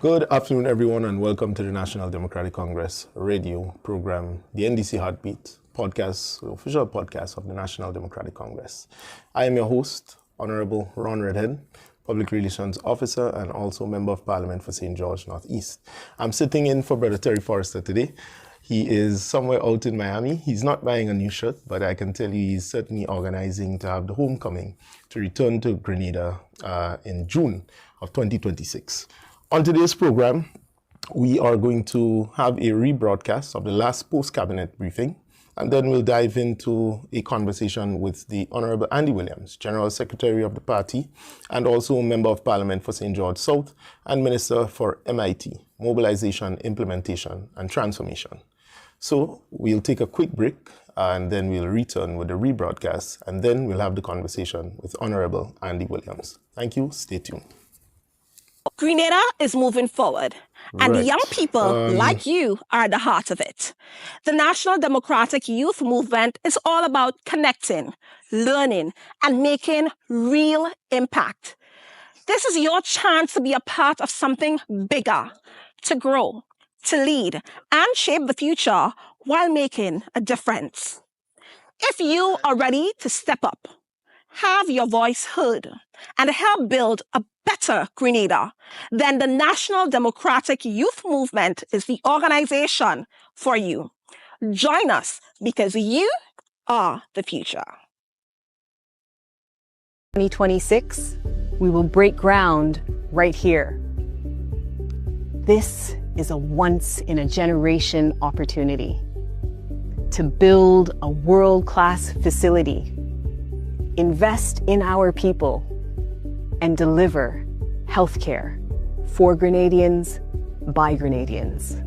Good afternoon, everyone, and welcome to the National Democratic Congress radio program, the NDC Heartbeat podcast, the official podcast of the National Democratic Congress. I am your host, Honorable Ron Redhead, Public Relations Officer and also Member of Parliament for St. George Northeast. I'm sitting in for Brother Terry Forrester today. He is somewhere out in Miami. He's not buying a new shirt, but I can tell you he's certainly organizing to have the homecoming to return to Grenada in June of 2026. On today's program, we are going to have a rebroadcast of the last post-cabinet briefing, and then we'll dive into a conversation with the Honorable Andy Williams, General Secretary of the party, and also Member of Parliament for St. George South, and Minister for MIT, Mobilization, Implementation, and Transformation. So we'll take a quick break, and then we'll return with the rebroadcast, and then we'll have the conversation with Honorable Andy Williams. Thank you. Stay tuned. Grenada is moving forward, and the young people like you are at the heart of it. The National Democratic Youth Movement is all about connecting, learning, and making real impact. This is your chance to be a part of something bigger, to grow, to lead, and shape the future while making a difference. If you are ready to step up, have your voice heard, and help build a better Grenada, then the National Democratic Youth Movement is the organization for you. Join us because you are the future. 2026, we will break ground right here. This is a once-in-a-generation opportunity to build a world-class facility, invest in our people, and deliver healthcare for Grenadians by Grenadians.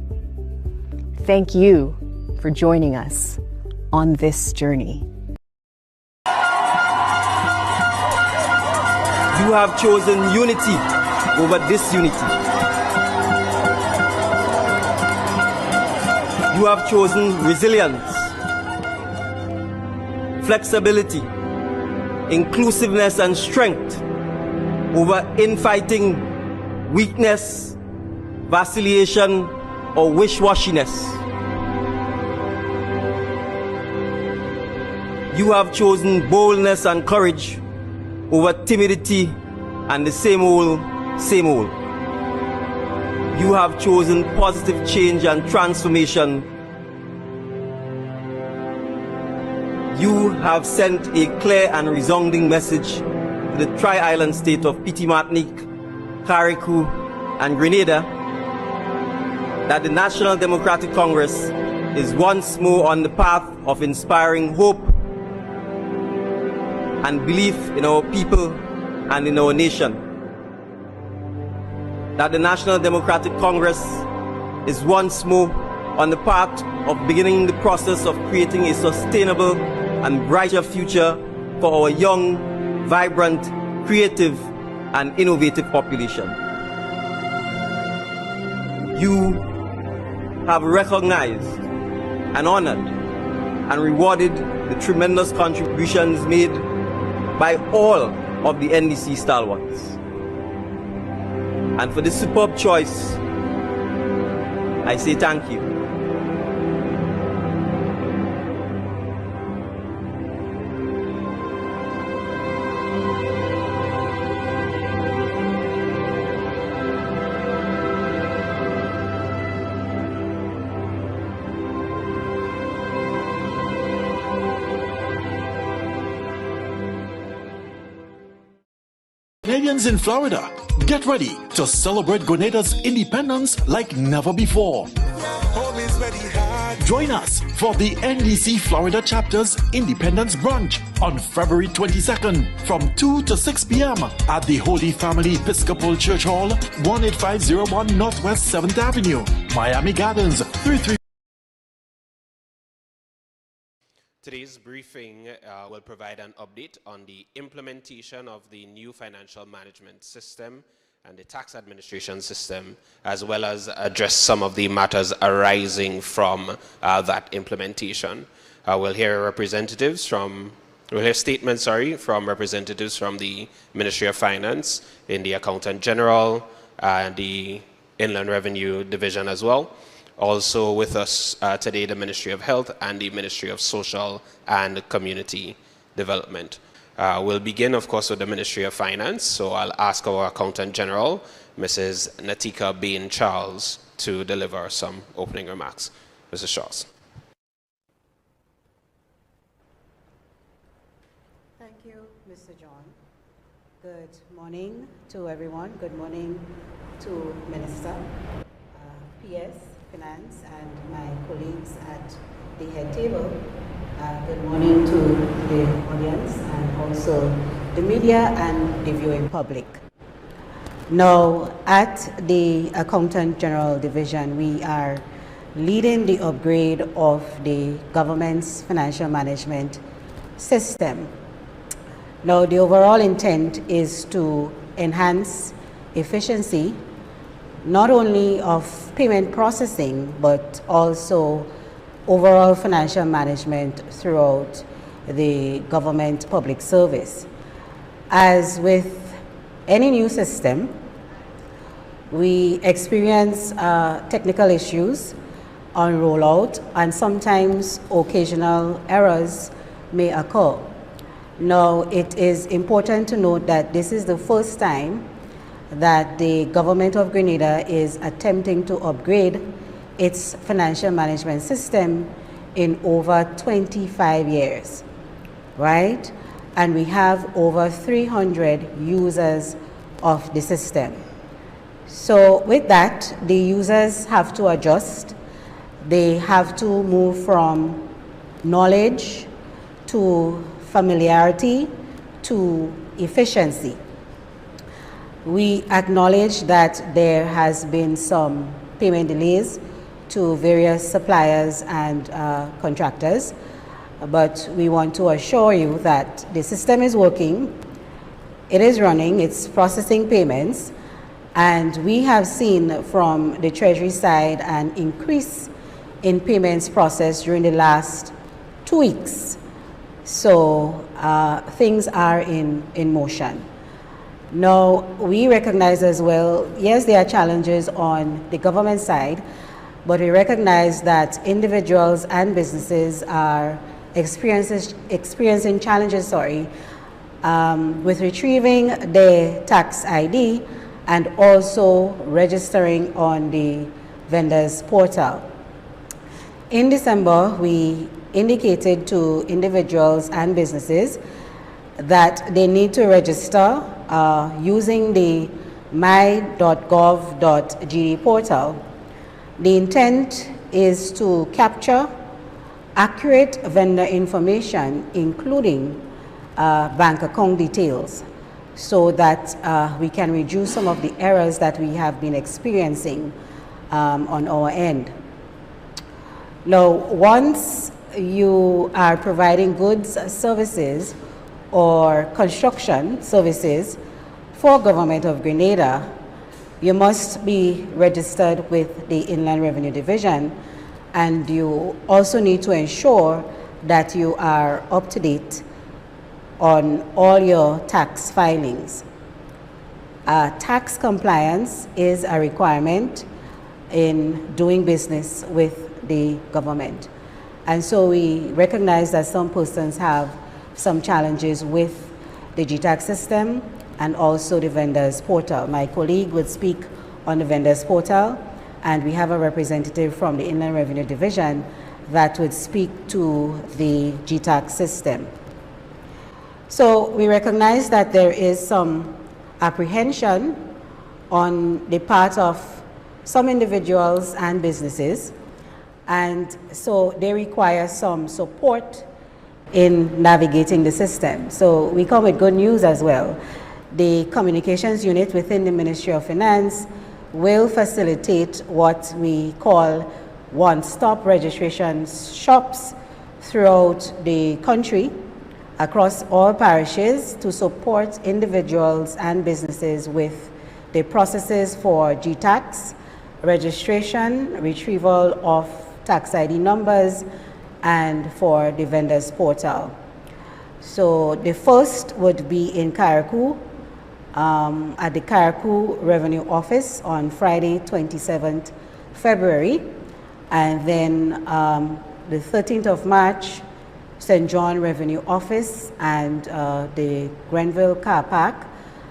Thank you for joining us on this journey. You have chosen unity over disunity. You have chosen resilience, flexibility, inclusiveness, and strength over infighting, weakness, vacillation, or wish-washiness. You have chosen boldness and courage over timidity and the same old, same old. You have chosen positive change and transformation. You have sent a clear and resounding message to the tri-island state of Petite Martinique, Carriacou, and Grenada that the National Democratic Congress is once more on the path of inspiring hope and belief in our people and in our nation. That the National Democratic Congress is once more on the path of beginning the process of creating a sustainable and brighter future for our young, vibrant, creative, and innovative population. You have recognized and honored and rewarded the tremendous contributions made by all of the NDC stalwarts. And for this superb choice, I say thank you. Canadians in Florida, get ready to celebrate Grenada's independence like never before. Join us for the NDC Florida Chapter's Independence Brunch on February 22nd from 2 to 6 p.m. at the Holy Family Episcopal Church Hall, 18501 Northwest 7th Avenue, Miami Gardens, 33. Today's briefing will provide an update on the implementation of the new financial management system and the tax administration system, as well as address some of the matters arising from that implementation. We'll hear statements from representatives from the Ministry of Finance, in the Accountant General, the Inland Revenue Division as well. Also with us today, the Ministry of Health and the Ministry of Social and Community Development. We'll begin, of course, with the Ministry of Finance. So I'll ask our Accountant General, Mrs. Natika Bain Charles, to deliver some opening remarks. Mrs. Charles. Thank you, Mr. John. Good morning to everyone. Good morning to Minister, PS, Finance, and my colleagues at the head table. Good morning to the audience and also the media and the viewing public. Now, at the Accountant General Division, we are leading the upgrade of the government's financial management system. Now, the overall intent is to enhance efficiency, not only of payment processing, but also overall financial management throughout the government public service. As with any new system, we experience technical issues on rollout, and sometimes occasional errors may occur. Now, it is important to note that this is the first time that the government of Grenada is attempting to upgrade its financial management system in over 25 years, right? And we have over 300 users of the system. So with that, the users have to adjust. They have to move from knowledge to familiarity to efficiency. We acknowledge that there has been some payment delays to various suppliers and contractors, but we want to assure you that the system is working, it is running, it's processing payments, and we have seen from the Treasury side an increase in payments processed during the last 2 weeks. So things are in motion. Now, we recognize as well, yes, there are challenges on the government side, but we recognize that individuals and businesses are experiencing challenges, with retrieving their tax ID and also registering on the vendor's portal. In December, we indicated to individuals and businesses that they need to register using the my.gov.gd portal. The intent is to capture accurate vendor information, including bank account details, so that we can reduce some of the errors that we have been experiencing on our end. Now, once you are providing goods, services, or construction services for Government of Grenada, you must be registered with the Inland Revenue Division, and you also need to ensure that you are up to date on all your tax filings. Tax compliance is a requirement in doing business with the government. And so we recognize that some persons have some challenges with the GTAX system and also the vendor's portal. My colleague would speak on the vendor's portal, and we have a representative from the Inland Revenue Division that would speak to the GTAX system. So we recognize that there is some apprehension on the part of some individuals and businesses, and so they require some support in navigating the system. So we come with good news as well. The communications unit within the Ministry of Finance will facilitate what we call one-stop registration shops throughout the country, across all parishes, to support individuals and businesses with the processes for GTAX, registration, retrieval of tax ID numbers, and for the vendor's portal. So the first would be in Karakou, at the Karikou Revenue Office on Friday, 27th February, and then the 13th of March, St. John Revenue Office and the Grenville Car Park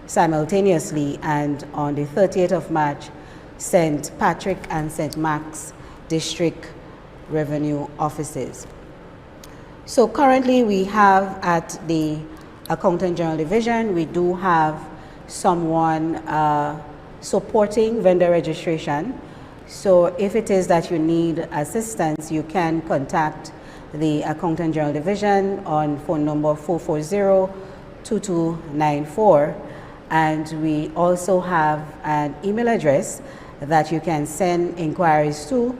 simultaneously, and on the 30th of March, St. Patrick and St. Mark's District Revenue Offices. So currently we have at the Accountant General Division, we do have someone supporting vendor registration. So if it is that you need assistance, you can contact the Accountant General Division on phone number 440-2294. And we also have an email address that you can send inquiries to.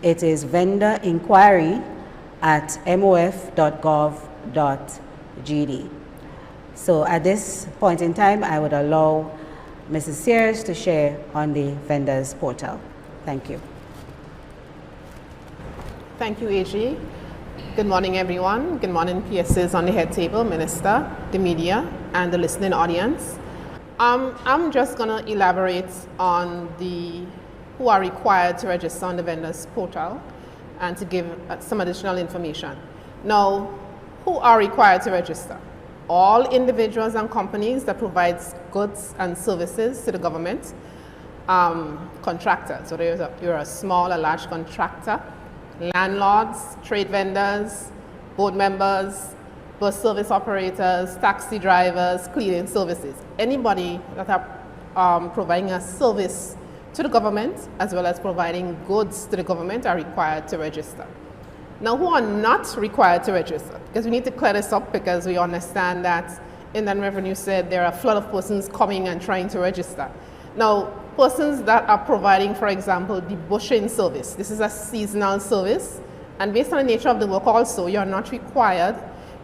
It is vendorinquiry@mof.gov.gd. So at this point in time, I would allow Mrs. Sears to share on the vendors portal. Thank you. Thank you, AG. Good morning, everyone. Good morning, PSs on the head table, Minister, the media, and the listening audience. I'm just going to elaborate on who are required to register on the vendors portal and to give some additional information. Now, who are required to register? All individuals and companies that provide goods and services to the government, contractors, so you're a small or large contractor, landlords, trade vendors, board members, bus service operators, taxi drivers, cleaning services. Anybody that are providing a service to the government as well as providing goods to the government are required to register. Now, who are not required to register? Because we need to clear this up, because we understand that Inland Revenue said there are a flood of persons coming and trying to register. Now, persons that are providing, for example, the bushing service. This is a seasonal service, and based on the nature of the work also, you're not required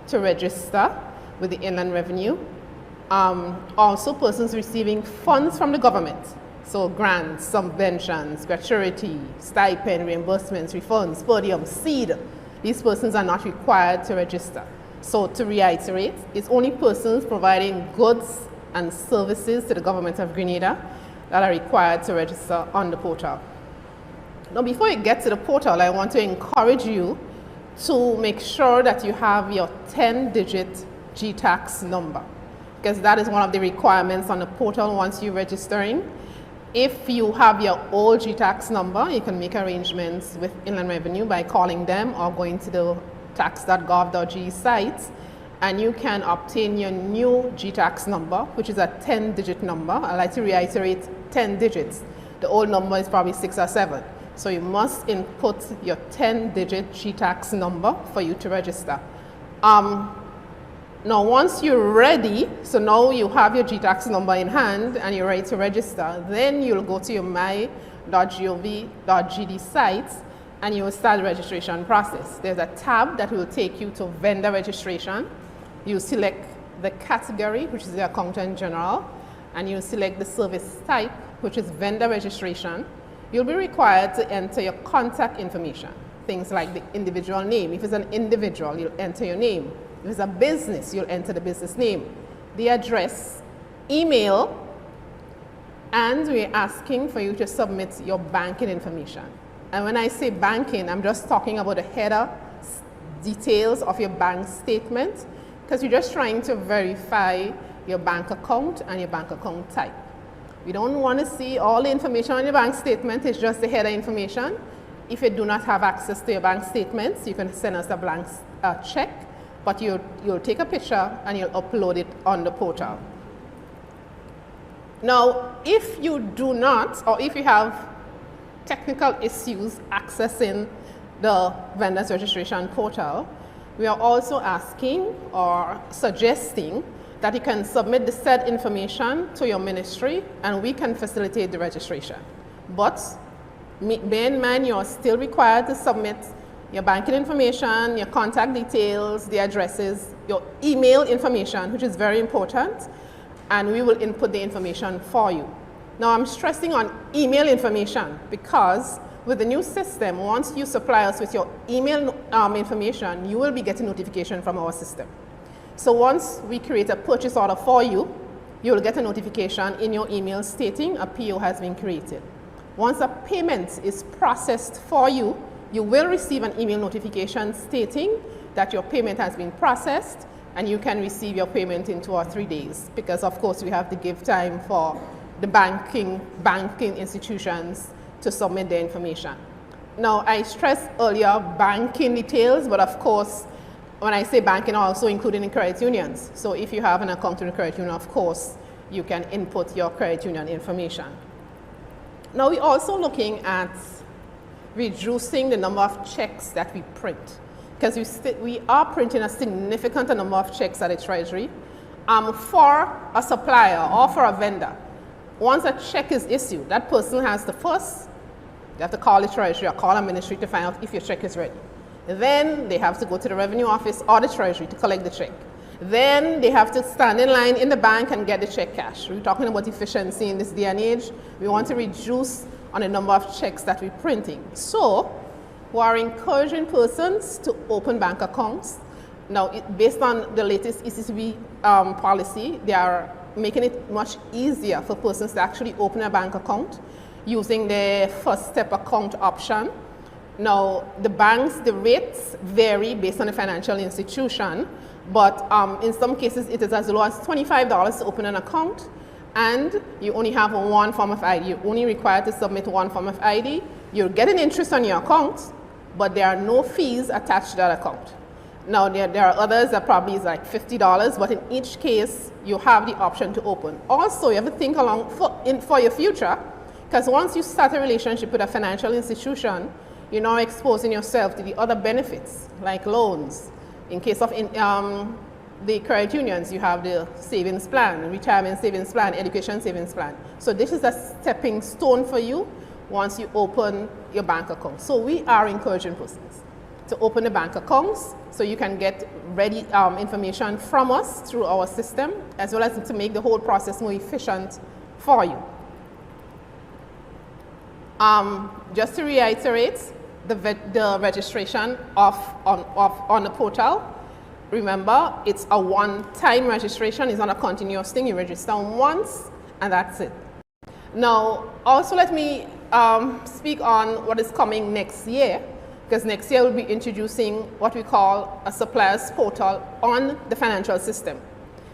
to register with the Inland Revenue. Also, persons receiving funds from the government, so grants, subventions, gratuity, stipend, reimbursements, refunds, podium, seed. These persons are not required to register. So to reiterate, it's only persons providing goods and services to the government of Grenada that are required to register on the portal. Now, before you get to the portal, I want to encourage you to make sure that you have your 10-digit GTAX number, because that is one of the requirements on the portal once you're registering. If you have your old GTAX number, you can make arrangements with Inland Revenue by calling them or going to the tax.gov.gd site, and you can obtain your new GTAX number, which is a 10-digit number. I like to reiterate 10 digits. The old number is probably 6 or 7. So you must input your 10-digit GTAX number for you to register. Now, once you're ready, so now you have your GTAX number in hand and you're ready to register, then you'll go to your my.gov.gd site and you will start the registration process. There's a tab that will take you to vendor registration. You select the category, which is the Accountant General, and you select the service type, which is vendor registration. You'll be required to enter your contact information, things like the individual name. If it's an individual, you'll enter your name. If it's a business, you'll enter the business name, the address, email, and we're asking for you to submit your banking information. And when I say banking, I'm just talking about the header details of your bank statement, because you're just trying to verify your bank account and your bank account type. We don't want to see all the information on your bank statement, it's just the header information. If you do not have access to your bank statements, you can send us a blank check, but you'll take a picture and you'll upload it on the portal. Now, if you do not, or if you have technical issues accessing the vendors registration portal, we are also asking or suggesting that you can submit the said information to your ministry and we can facilitate the registration. But bear in mind, you are still required to submit your banking information, your contact details, the addresses, your email information, which is very important, and we will input the information for you. Now, I'm stressing on email information because with the new system, once you supply us with your email information, you will be getting notification from our system. So once we create a purchase order for you, you will get a notification in your email stating a PO has been created. Once a payment is processed for you, you will receive an email notification stating that your payment has been processed, and you can receive your payment in 2 or 3 days, because of course we have to give time for the banking institutions to submit their information. Now, I stressed earlier banking details, but of course when I say banking, I also including credit unions. So if you have an account in a credit union, of course you can input your credit union information. Now, we're also looking at reducing the number of checks that we print, because we are printing a significant number of checks at the Treasury for a supplier or for a vendor. Once a check is issued, that person has to first, they have to call the Treasury or call a ministry to find out if your check is ready. Then they have to go to the Revenue Office or the Treasury to collect the check. Then they have to stand in line in the bank and get the check cashed. We're talking about efficiency in this day and age. We want to reduce on the number of checks that we're printing. So we are encouraging persons to open bank accounts. Now, based on the latest ECCB policy, they are making it much easier for persons to actually open a bank account using the first step account option. Now, the banks, the rates vary based on the financial institution, but in some cases it is as low as $25 to open an account, and you only have one form of ID. You're only required to submit one form of ID. You're getting interest on your account, but there are no fees attached to that account. Now, there are others that probably is like $50, but in each case, you have the option to open. Also, you have to think along for your future, because once you start a relationship with a financial institution, you're now exposing yourself to the other benefits, like loans. In case of the credit unions, you have the savings plan, retirement savings plan, education savings plan. So this is a stepping stone for you once you open your bank account. So we are encouraging persons to open the bank accounts so you can get ready information from us through our system, as well as to make the whole process more efficient for you. Just to reiterate, the registration on the portal, remember, it's a one-time registration. It's not a continuous thing. You register once and that's it. Now, also let me speak on what is coming next year, because next year we'll be introducing what we call a suppliers portal on the financial system.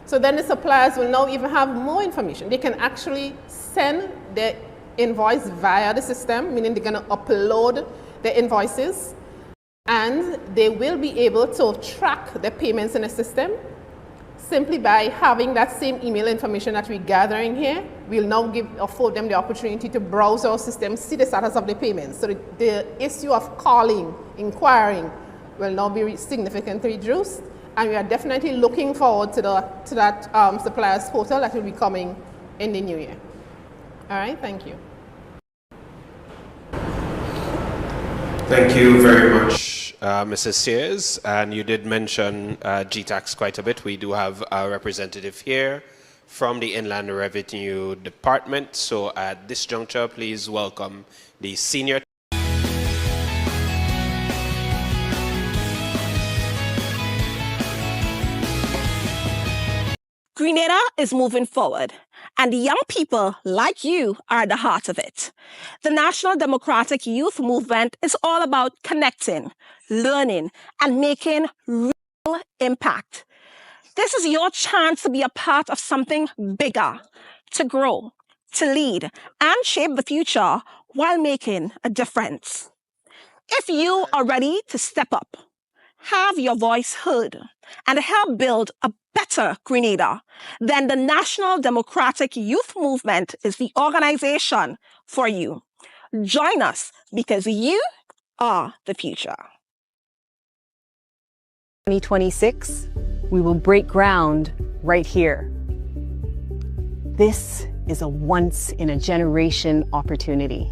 So then the suppliers will now even have more information. They can actually send their invoice via the system, meaning they're going to upload the invoices, and they will be able to track the payments in the system simply by having that same email information that we're gathering here. We'll now afford them the opportunity to browse our system, see the status of the payments. So the issue of calling, inquiring will now be significantly reduced, and we are definitely looking forward to that suppliers portal that will be coming in the new year. All right, thank you. Thank you very much, Mrs. Sears. And you did mention GTAX quite a bit. We do have a representative here from the Inland Revenue Department. So at this juncture, please welcome the senior. Grenada is moving forward, and young people like you are at the heart of it. The National Democratic Youth Movement is all about connecting, learning, and making real impact. This is your chance to be a part of something bigger, to grow, to lead, and shape the future while making a difference. If you are ready to step up, have your voice heard, and help build a better Grenada, then the National Democratic Youth Movement is the organization for you. Join us, because you are the future. 2026, we will break ground right here. This is a once-in-a-generation opportunity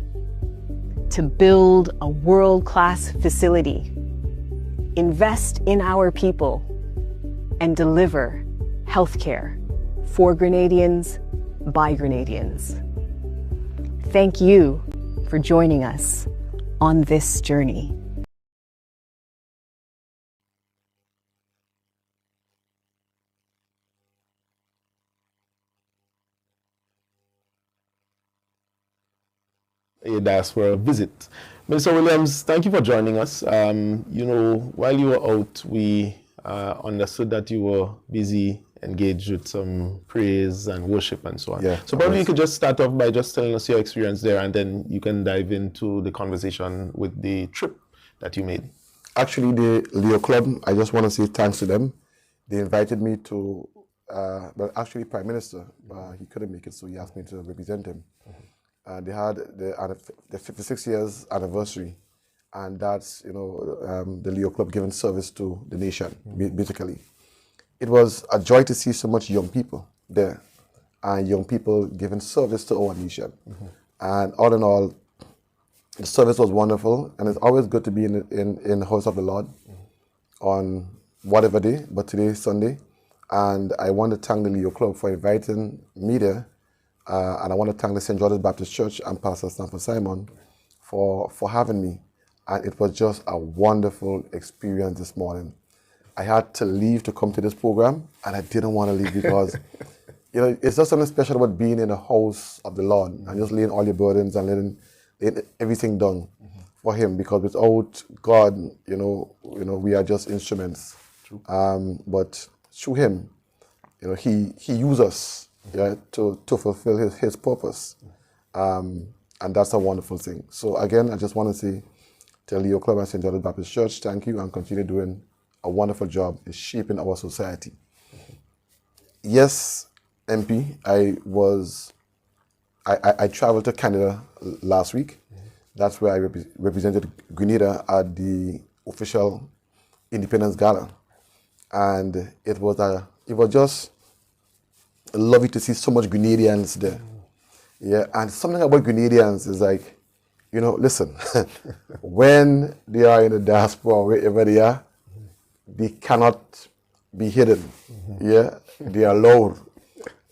to build a world-class facility, invest in our people, and deliver healthcare for Grenadians by Grenadians. Thank you for joining us on this journey. a diaspora visit. Mr. Williams, thank you for joining us. While you were out, we understood that you were busy, engaged with some praise and worship and so on. Yeah, so probably you could just start off by just telling us your experience there, and then you can dive into the conversation with the trip that you made. Actually, the Leo Club, I just want to say thanks to them. They invited me to, actually Prime Minister, he couldn't make it, so he asked me to represent him. They had the 56 years anniversary, and that's, the Leo Club giving service to the nation, basically. It was a joy to see so much young people there, and young people giving service to our nation. And all in all, the service was wonderful, and it's always good to be in the house of the Lord on whatever day, but today is Sunday. And I want to thank the Leo Club for inviting me there. And I want to thank the St. George's Baptist Church and Pastor Stanford Simon for having me. And it was just a wonderful experience this morning. I had to leave to come to this program, and I didn't want to leave because, it's just something special about being in the house of the Lord and just laying all your burdens and letting everything done for Him. Because without God, we are just instruments. But through Him, He uses us. To fulfill his purpose. And that's a wonderful thing. So again, I just want to say to Leo Club and St. George's Baptist Church, thank you, and continue doing a wonderful job in shaping our society. Yes, MP, I traveled to Canada last week. That's where I represented Grenada at the official Independence Gala. And it was just lovely to see so much Grenadians there. Yeah, and something about Grenadians is like, listen, when they are in the diaspora, wherever they are, they cannot be hidden. Yeah, they are loud,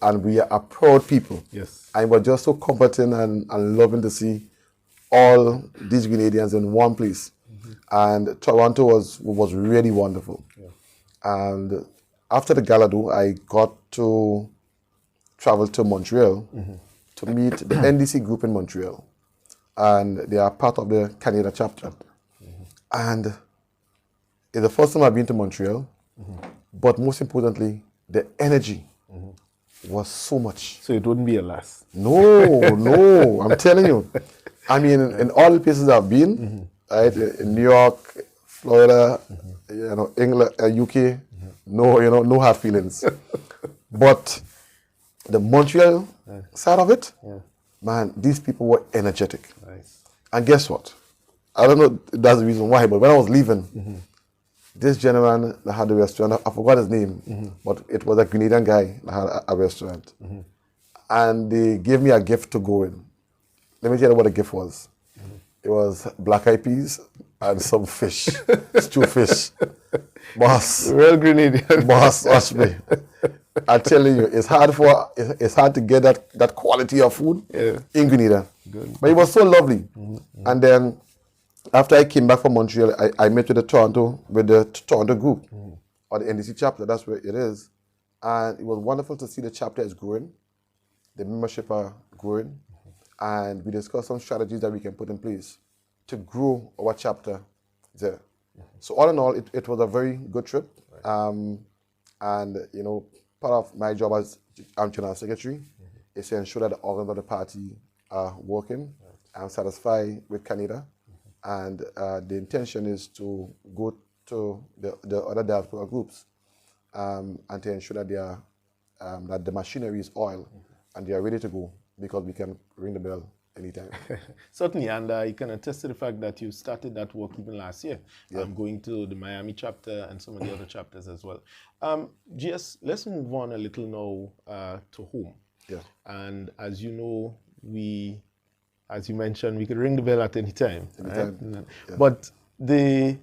and we are a proud people. Yes. And we're just so comforting and loving to see all these Grenadians in one place. And Toronto was really wonderful. Yeah. And after the gala, I got to travel to Montreal to meet the NDC group in Montreal. And they are part of the Canada chapter. And it's the first time I've been to Montreal, but most importantly, the energy was so much. So it wouldn't be a last. No, I'm telling you. I mean, in all the places I've been, right, in New York, Florida, England, UK, no hard feelings. But the Montreal side of it, man, these people were energetic. Nice. And guess what? I don't know if that's the reason why, but when I was leaving, this gentleman that had a restaurant, I forgot his name, but it was a Grenadian guy that had a restaurant. And they gave me a gift to go in. Let me tell you what the gift was. It was black eyed peas and some fish, stew fish. Boss. Real Grenadian. Boss, watch me. I'm telling you, it's hard to get that quality of food in Grenada. Good. But it was so lovely. And then after I came back from Montreal, I met with the Toronto group or the NDC chapter. That's where it is. And it was wonderful to see the chapter is growing. The membership are growing. And we discussed some strategies that we can put in place to grow our chapter there. So all in all, it was a very good trip. And, part of my job as General Secretary is to ensure that the organs of the party are working. I'm satisfied with Canada. And the intention is to go to the other diaspora groups and to ensure that they are, that the machinery is oiled and they are ready to go, because we can ring the bell anytime. Certainly, and I can attest to the fact that you started that work even last year. Going to the Miami chapter and some of the other chapters as well. GS, let's move on a little now to home. Yeah. And as you know, as you mentioned, we could ring the bell at any time. Right? Yeah. But the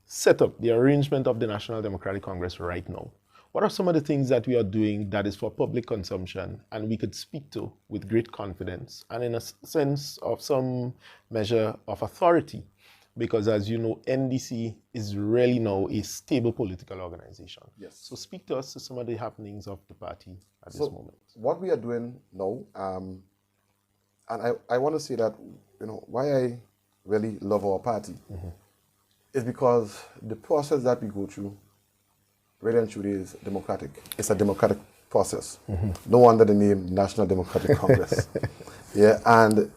setup, the arrangement of the National Democratic Congress right now, what are some of the things that we are doing that is for public consumption and we could speak to with great confidence and in a sense of some measure of authority? Because as you know, NDC is really now a stable political organization. Yes. So speak to us to some of the happenings of the party at this moment. What we are doing now, And I want to say that, why I really love our party is because the process that we go through really and truly is democratic. It's a democratic process. No wonder the name National Democratic Congress. Yeah, and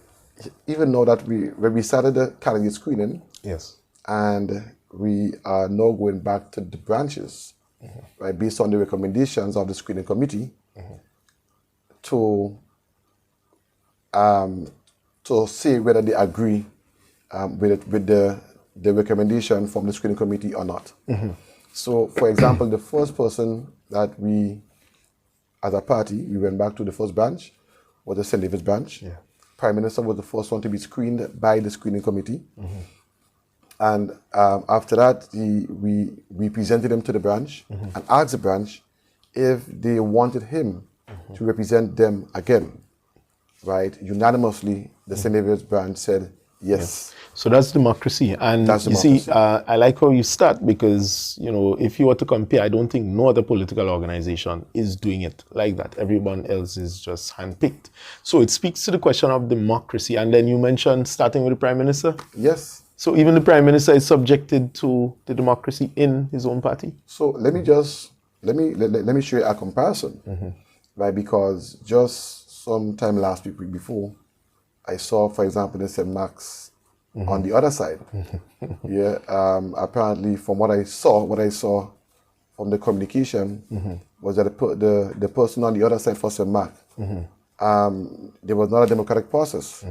even though that when we started the candidate screening, yes, and we are now going back to the branches, right, based on the recommendations of the screening committee, to say whether they agree with the recommendation from the screening committee or not. So, for example, the first person that we, as a party, we went back to the first branch was the St. David's branch. Yeah. Prime Minister was the first one to be screened by the screening committee. And after that, we presented him to the branch and asked the branch if they wanted him to represent them again. Right? Unanimously, the St. David's branch said yes. So that's democracy. And That's you democracy. see, I like how you start because, if you were to compare, I don't think no other political organization is doing it like that. Everyone else is just handpicked. So it speaks to the question of democracy. And then you mentioned starting with the Prime Minister. Yes. So even the Prime Minister is subjected to the democracy in his own party? So let me show you a comparison, right? Because just sometime last week before, I saw, for example, in St. Mark's on the other side. Apparently, from what I saw from the communication was that the person on the other side for St. Mark, there was not a democratic process.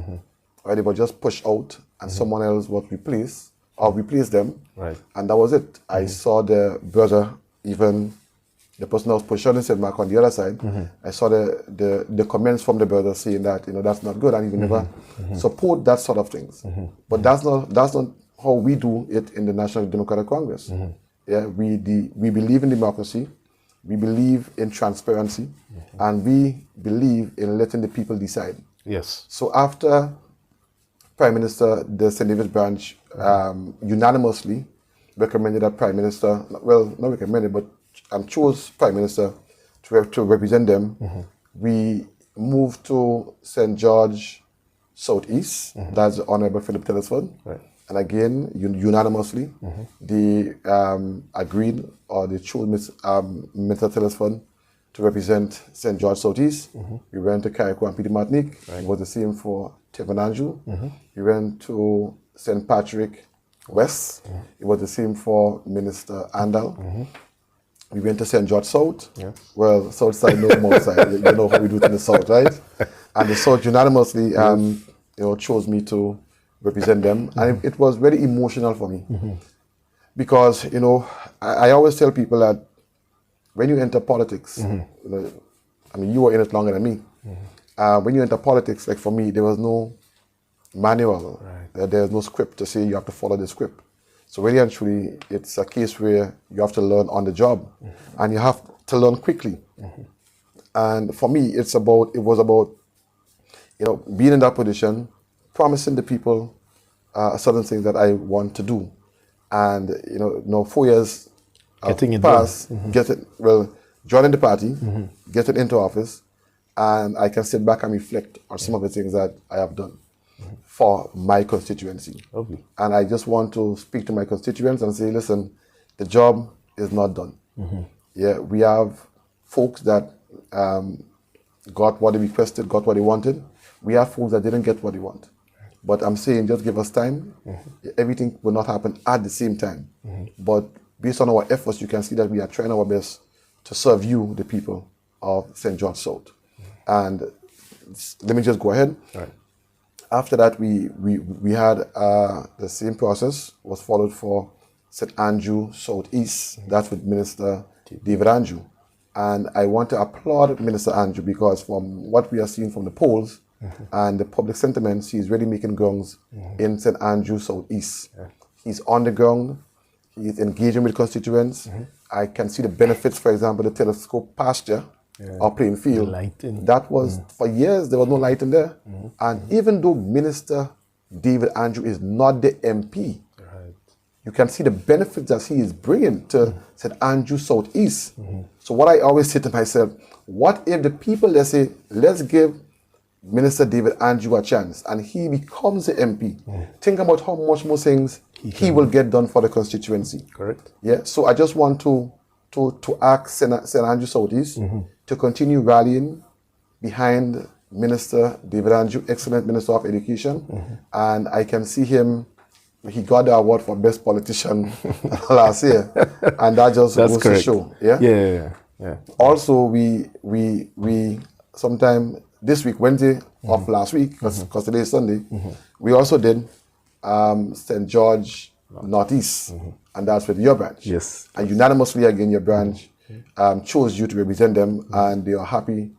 Right? They were just pushed out, and someone else was replaced or replaced them, right? And that was it. I saw the brother, even the person that was pushed out in St. Mark on the other side. I saw the comments from the brother saying that that's not good, and he will never support that sort of things. But that's not how we do it in the National Democratic Congress. Yeah, we believe in democracy, we believe in transparency, and we believe in letting the people decide. Yes. So after Prime Minister, the St. David's branch unanimously recommended that Prime Minister, well, not recommended, but chose Prime Minister to represent them, we moved to St. George Southeast. That's the Honorable Philip Telesford. Right. And again, unanimously, they agreed, or they chose Mr. Telesford to represent St. George Southeast. We went to Carriacou and Petit Martinique. It was the same for Tevin Andrew. We went to St. Patrick West. It was the same for Minister Andal. We went to St. George South. Yes. Well, South side, no more side. You know how we do it in the South, right? And the South unanimously chose me to represent them. And it was very emotional for me. Because, I always tell people that when you enter politics, you were in it longer than me. When you enter politics, like for me, there was no manual. Right. There's no script to say you have to follow the script. So really and truly, it's a case where you have to learn on the job, and you have to learn quickly. And for me, it was about being in that position, promising the people certain things that I want to do, and 4 years passed, joining the party, getting into office, and I can sit back and reflect on some of the things that I have done for my constituency. Lovely. And I just want to speak to my constituents and say, listen, the job is not done. Yeah, we have folks that got what they requested, got what they wanted. We have folks that didn't get what they want. But I'm saying, just give us time. Everything will not happen at the same time. But based on our efforts, you can see that we are trying our best to serve you, the people of St. George South. And let me just go ahead. Right. After that, we had the same process was followed for St. Andrew Southeast. That's with Minister David Andrew. And I want to applaud Minister Andrew because from what we are seeing from the polls and the public sentiments, he's really making grounds in St. Andrew Southeast. He's on the ground. He's engaging with constituents. I can see the benefits, for example, the telescope pasture or playing field. That was, for years, there was no light in there. And even though Minister David Andrew is not the MP, you can see the benefits that he is bringing to St. Andrew Southeast. So what I always say to myself, what if the people, let's say, let's give Minister David Andrew a chance and he becomes the MP, think about how much more things he will get done for the constituency. Correct. Yeah. So I just want to ask St. Andrew Southeast to continue rallying behind Minister David Andrew, excellent Minister of Education, and I can see him. He got the award for best politician last year, and that just goes to show. Yeah. Also, we sometime this week, Wednesday of last week, because today is Sunday, we also did St. George Northeast, and that's with your branch. Yes. And unanimously again, your branch chose you to represent them, and they are happy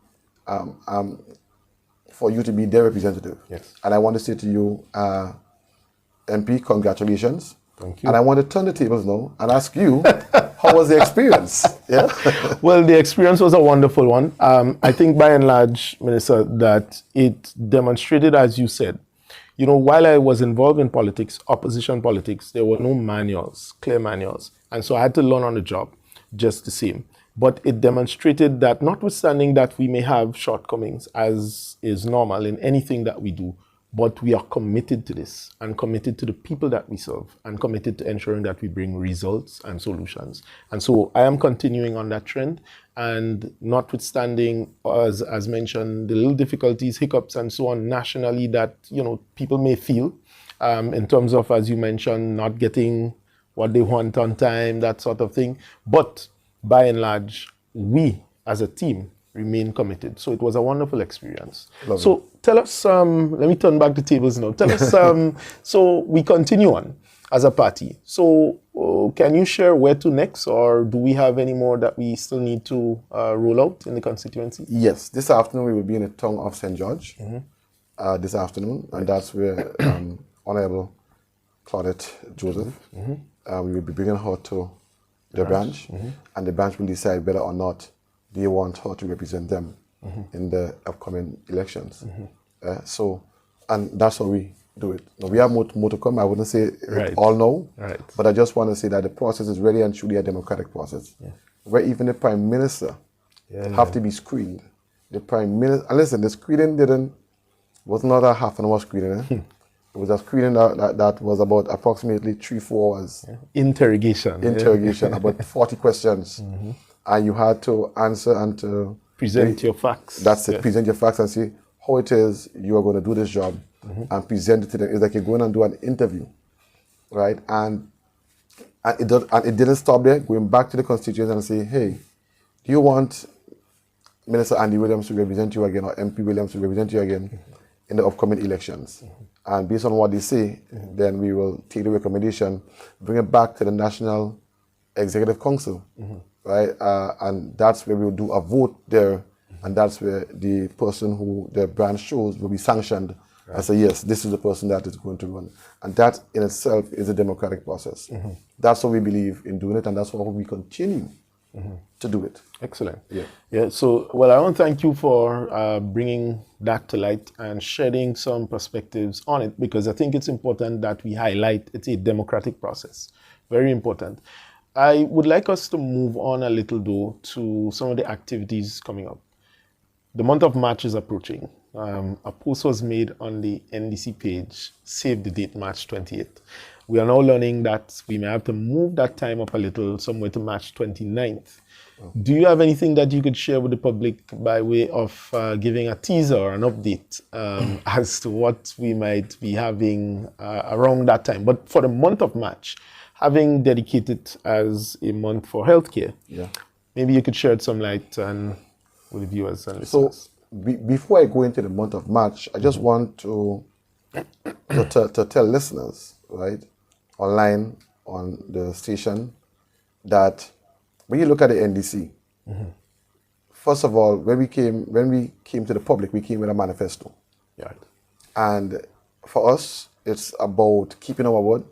for you to be their representative. Yes. And I want to say to you, MP, congratulations. Thank you. And I want to turn the tables now and ask you, how was the experience? Yeah. Well, the experience was a wonderful one. I think by and large, Minister, that it demonstrated, as you said, you know, while I was involved in politics, opposition politics, there were no manuals, clear manuals. And so I had to learn on the job just the same. But it demonstrated that notwithstanding that we may have shortcomings, as is normal in anything that we do, but we are committed to this and committed to the people that we serve and committed to ensuring that we bring results and solutions. And so I am continuing on that trend, and notwithstanding, as mentioned, the little difficulties, hiccups and so on nationally that, you know, people may feel in terms of, as you mentioned, not getting what they want on time, that sort of thing. But by and large, we as a team remain committed. So it was a wonderful experience. Lovely. So tell us, let me turn back the tables now. Tell us, so we continue on as a party. So can you share where to next, or do we have any more that we still need to roll out in the constituency? Yes, this afternoon we will be in the town of St. George this afternoon, and that's where Honorable Claudette Joseph, we will be bringing her to the branch, and the branch will decide whether or not they want her to represent them in the upcoming elections. So, and that's how we do it. Now, we have more to come. I wouldn't say it all now, but I just want to say that the process is really and truly a democratic process, where even the Prime Minister have to be screened. The Prime Minister, and listen, the screening was not a half an hour screening. It was a screening that was about approximately 3-4 hours. Interrogation, about 40 questions. And you had to answer and to present your facts. That's it, present your facts and say how it is you are going to do this job and present it to them. It's like you're going and do an interview, right? And it didn't stop there, going back to the constituents and say, hey, do you want Minister Andy Williams to represent you again, or MP Williams to represent you again in the upcoming elections? And based on what they say, then we will take the recommendation, bring it back to the National Executive Council, right? And that's where we'll do a vote there, and that's where the person who the branch shows will be sanctioned as a yes, this is the person that is going to run. And that in itself is a democratic process. That's what we believe in doing it, and that's why we continue to do it. Excellent. Yeah. So, well, I want to thank you for bringing that to light and shedding some perspectives on it, because I think it's important that we highlight it's a democratic process. Very important. I would like us to move on a little, though, to some of the activities coming up. The month of March is approaching. A post was made on the NDC page, save the date, March 28th. We are now learning that we may have to move that time up a little, somewhere to March 29th. Do you have anything that you could share with the public by way of giving a teaser or an update as to what we might be having around that time? But for the month of March, having dedicated as a month for healthcare, maybe you could shed some light on with the viewers and listeners. So before I go into the month of March, I just want to tell listeners, right, online on the station, that when you look at the NDC, first of all, when we came to the public, we came with a manifesto. And for us, it's about keeping our word,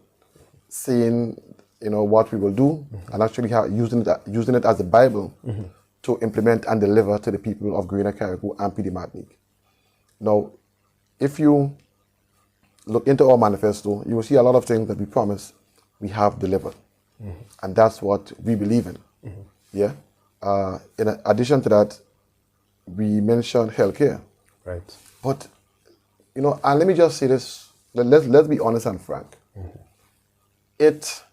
saying, you know, what we will do, and actually using it as the Bible to implement and deliver to the people of Greater Carriacou and PD Martinique. Now, if you look into our manifesto, you will see a lot of things that we promise we have delivered. And that's what we believe in. In addition to that, we mentioned healthcare. But, and let me just say this, let's be honest and frank. It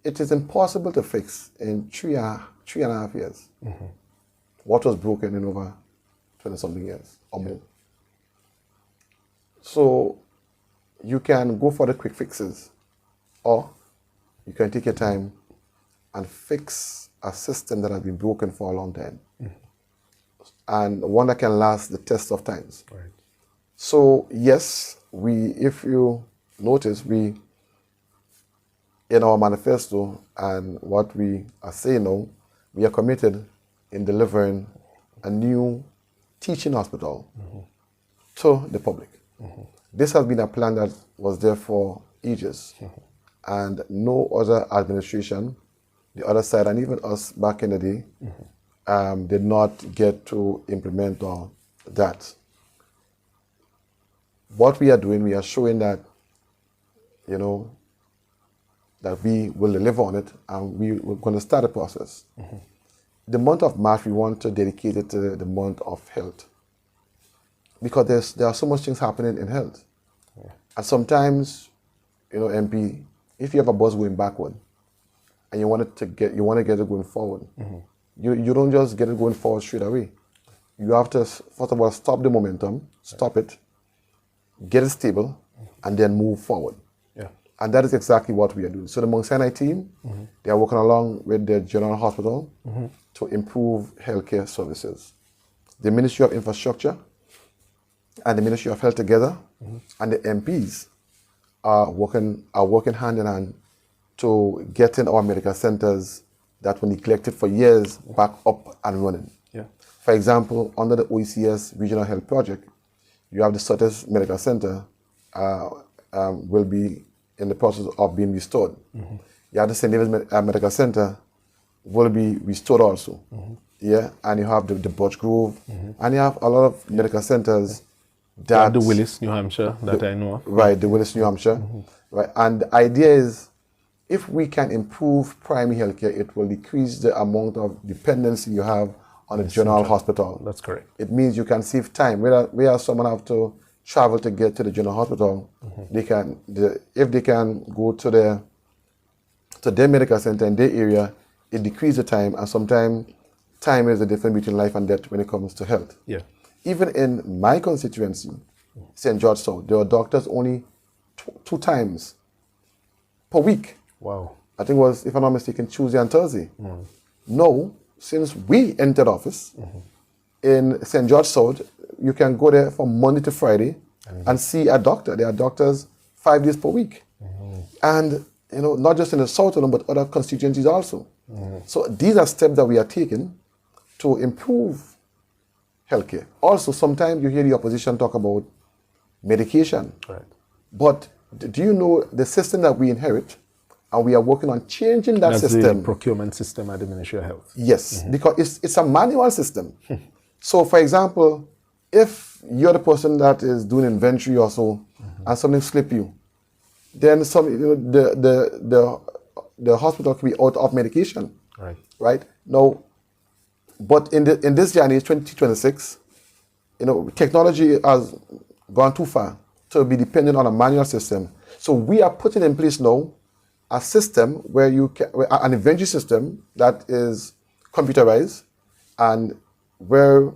is impossible to fix in three and a half years what was broken in over 20-something years or more. So you can go for the quick fixes, or you can take your time and fix a system that has been broken for a long time, and one that can last the test of times. Right. So yes, if you notice, we in our manifesto and what we are saying now, we are committed in delivering a new teaching hospital to the public. This has been a plan that was there for ages, and no other administration, the other side, and even us back in the day, did not get to implement that. What we are doing, we are showing that, that we will deliver on it, and we're going to start the process. The month of March, we want to dedicate it to the month of health, because there are so much things happening in health. And sometimes, MP, if you have a bus going backward and you want to get it going forward, you don't just get it going forward straight away. You have to, first of all, stop the momentum, stop it, get it stable, and then move forward. Yeah. And that is exactly what we are doing. So the Mount Sinai team, they are working along with the General Hospital to improve healthcare services. The Ministry of Infrastructure and the Ministry of Health together, and the MPs are working hand in hand to getting our medical centers that were neglected for years back up and running. Yeah. For example, under the OECS Regional Health Project, you have the Sutter's Medical Center will be in the process of being restored. You have the St. David's Medical Center will be restored also. Yeah, and you have the Birch Grove, and you have a lot of medical centers. The Willis, New Hampshire, I know of. Right, the Willis, New Hampshire. Right, and the idea is, if we can improve primary healthcare, it will decrease the amount of dependency you have on a general hospital. That's correct. It means you can save time. Where someone have to travel to get to the general hospital, if they can go to their medical center in their area, it decreases the time, and sometimes time is the difference between life and death when it comes to health. Yeah. Even in my constituency, St. George South, there are doctors only two times per week. Wow. I think it was, if I'm not mistaken, Tuesday and Thursday. No, since we entered office, in St. George South, you can go there from Monday to Friday and see a doctor. There are doctors 5 days per week. And, not just in the South, but other constituencies also. So these are steps that we are taking to improve healthcare. Also, sometimes you hear the opposition talk about medication. Right. But do you know the system that we inherit, and we are working on changing that That's system? the procurement system at the Ministry of Health. Yes, because it's a manual system. So, for example, if you're the person that is doing inventory or so, and something slip you, then the hospital can be out of medication. Right. Right? Now, but in this January 2026, technology has gone too far to be dependent on a manual system. So we are putting in place now a system where an inventory system that is computerized, and where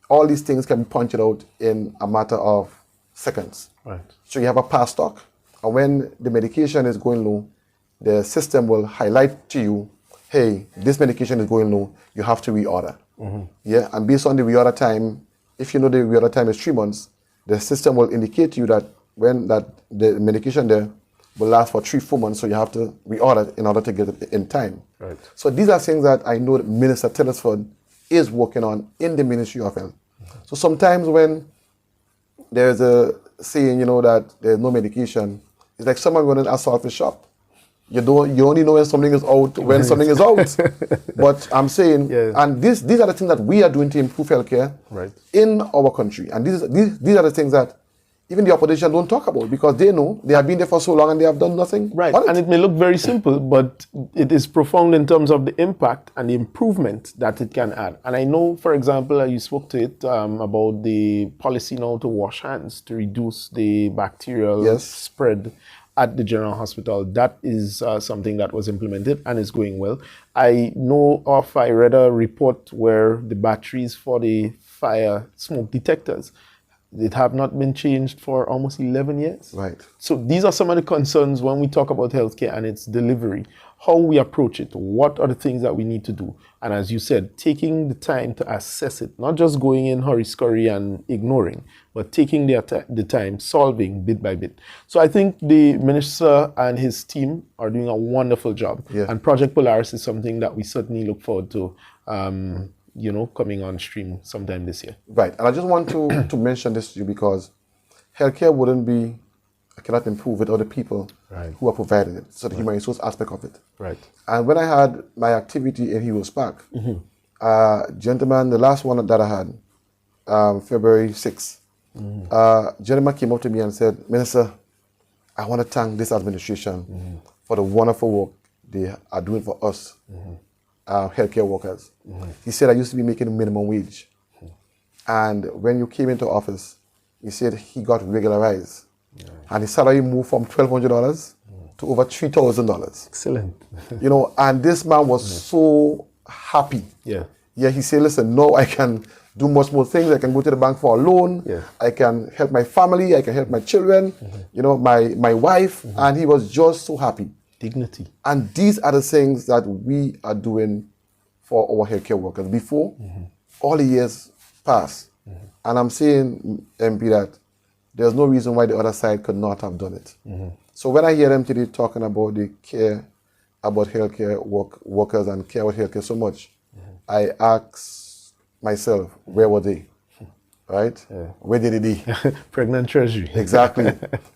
all these things can be punched out in a matter of seconds. Right. So you have a past stock, and when the medication is going low, the system will highlight to you, hey, this medication is going low, you have to reorder. Yeah, and based on the reorder time, if you know the reorder time is 3 months, the system will indicate to you that the medication there will last for 3-4 months, so you have to reorder in order to get it in time. Right. So these are things that I know that Minister Tillisford is working on in the Ministry of Health. So sometimes when there's a saying, that there's no medication, it's like someone running a salvage shop. You only know when something is out, when something is out. But I'm saying, and these are the things that we are doing to improve healthcare in our country. And these are the things that even the opposition don't talk about, because they know they have been there for so long and they have done nothing. Right, and it may look very simple, but it is profound in terms of the impact and the improvement that it can add. And I know, for example, you spoke to it about the policy now to wash hands to reduce the bacterial spread at the General Hospital. That is something that was implemented and is going well. I read a report where the batteries for the fire smoke detectors, it have not been changed for almost 11 years. Right. So these are some of the concerns when we talk about healthcare and its delivery, how we approach it, what are the things that we need to do. And as you said, taking the time to assess it, not just going in hurry-scurry and ignoring, but taking the time, solving bit by bit. So I think the minister and his team are doing a wonderful job. Yeah. And Project Polaris is something that we certainly look forward to coming on stream sometime this year. Right, and I just want to mention this to you because healthcare wouldn't be, I cannot improve it, or the people who are providing it, so the human resource aspect of it. Right. And when I had my activity in Heroes Park, gentleman, the last one that I had, February 6th, gentleman came up to me and said, Minister, I want to thank this administration for the wonderful work they are doing for us. Healthcare workers. He said, I used to be making minimum wage. And when you came into office, he said he got regularized. And his salary moved from $1,200 to over $3,000. Excellent. And this man was so happy. Yeah. Yeah, he said, listen, now I can do much more things. I can go to the bank for a loan. Yeah. I can help my family. I can help my children, my wife. And he was just so happy. Dignity. And these are the things that we are doing for our healthcare workers. Before, all the years passed. And I'm saying, MP, that there's no reason why the other side could not have done it. So when I hear them today talking about the care about healthcare workers and care about healthcare so much, I ask myself, where were they? Right? Yeah. Where did they? Pregnant treasury. Exactly.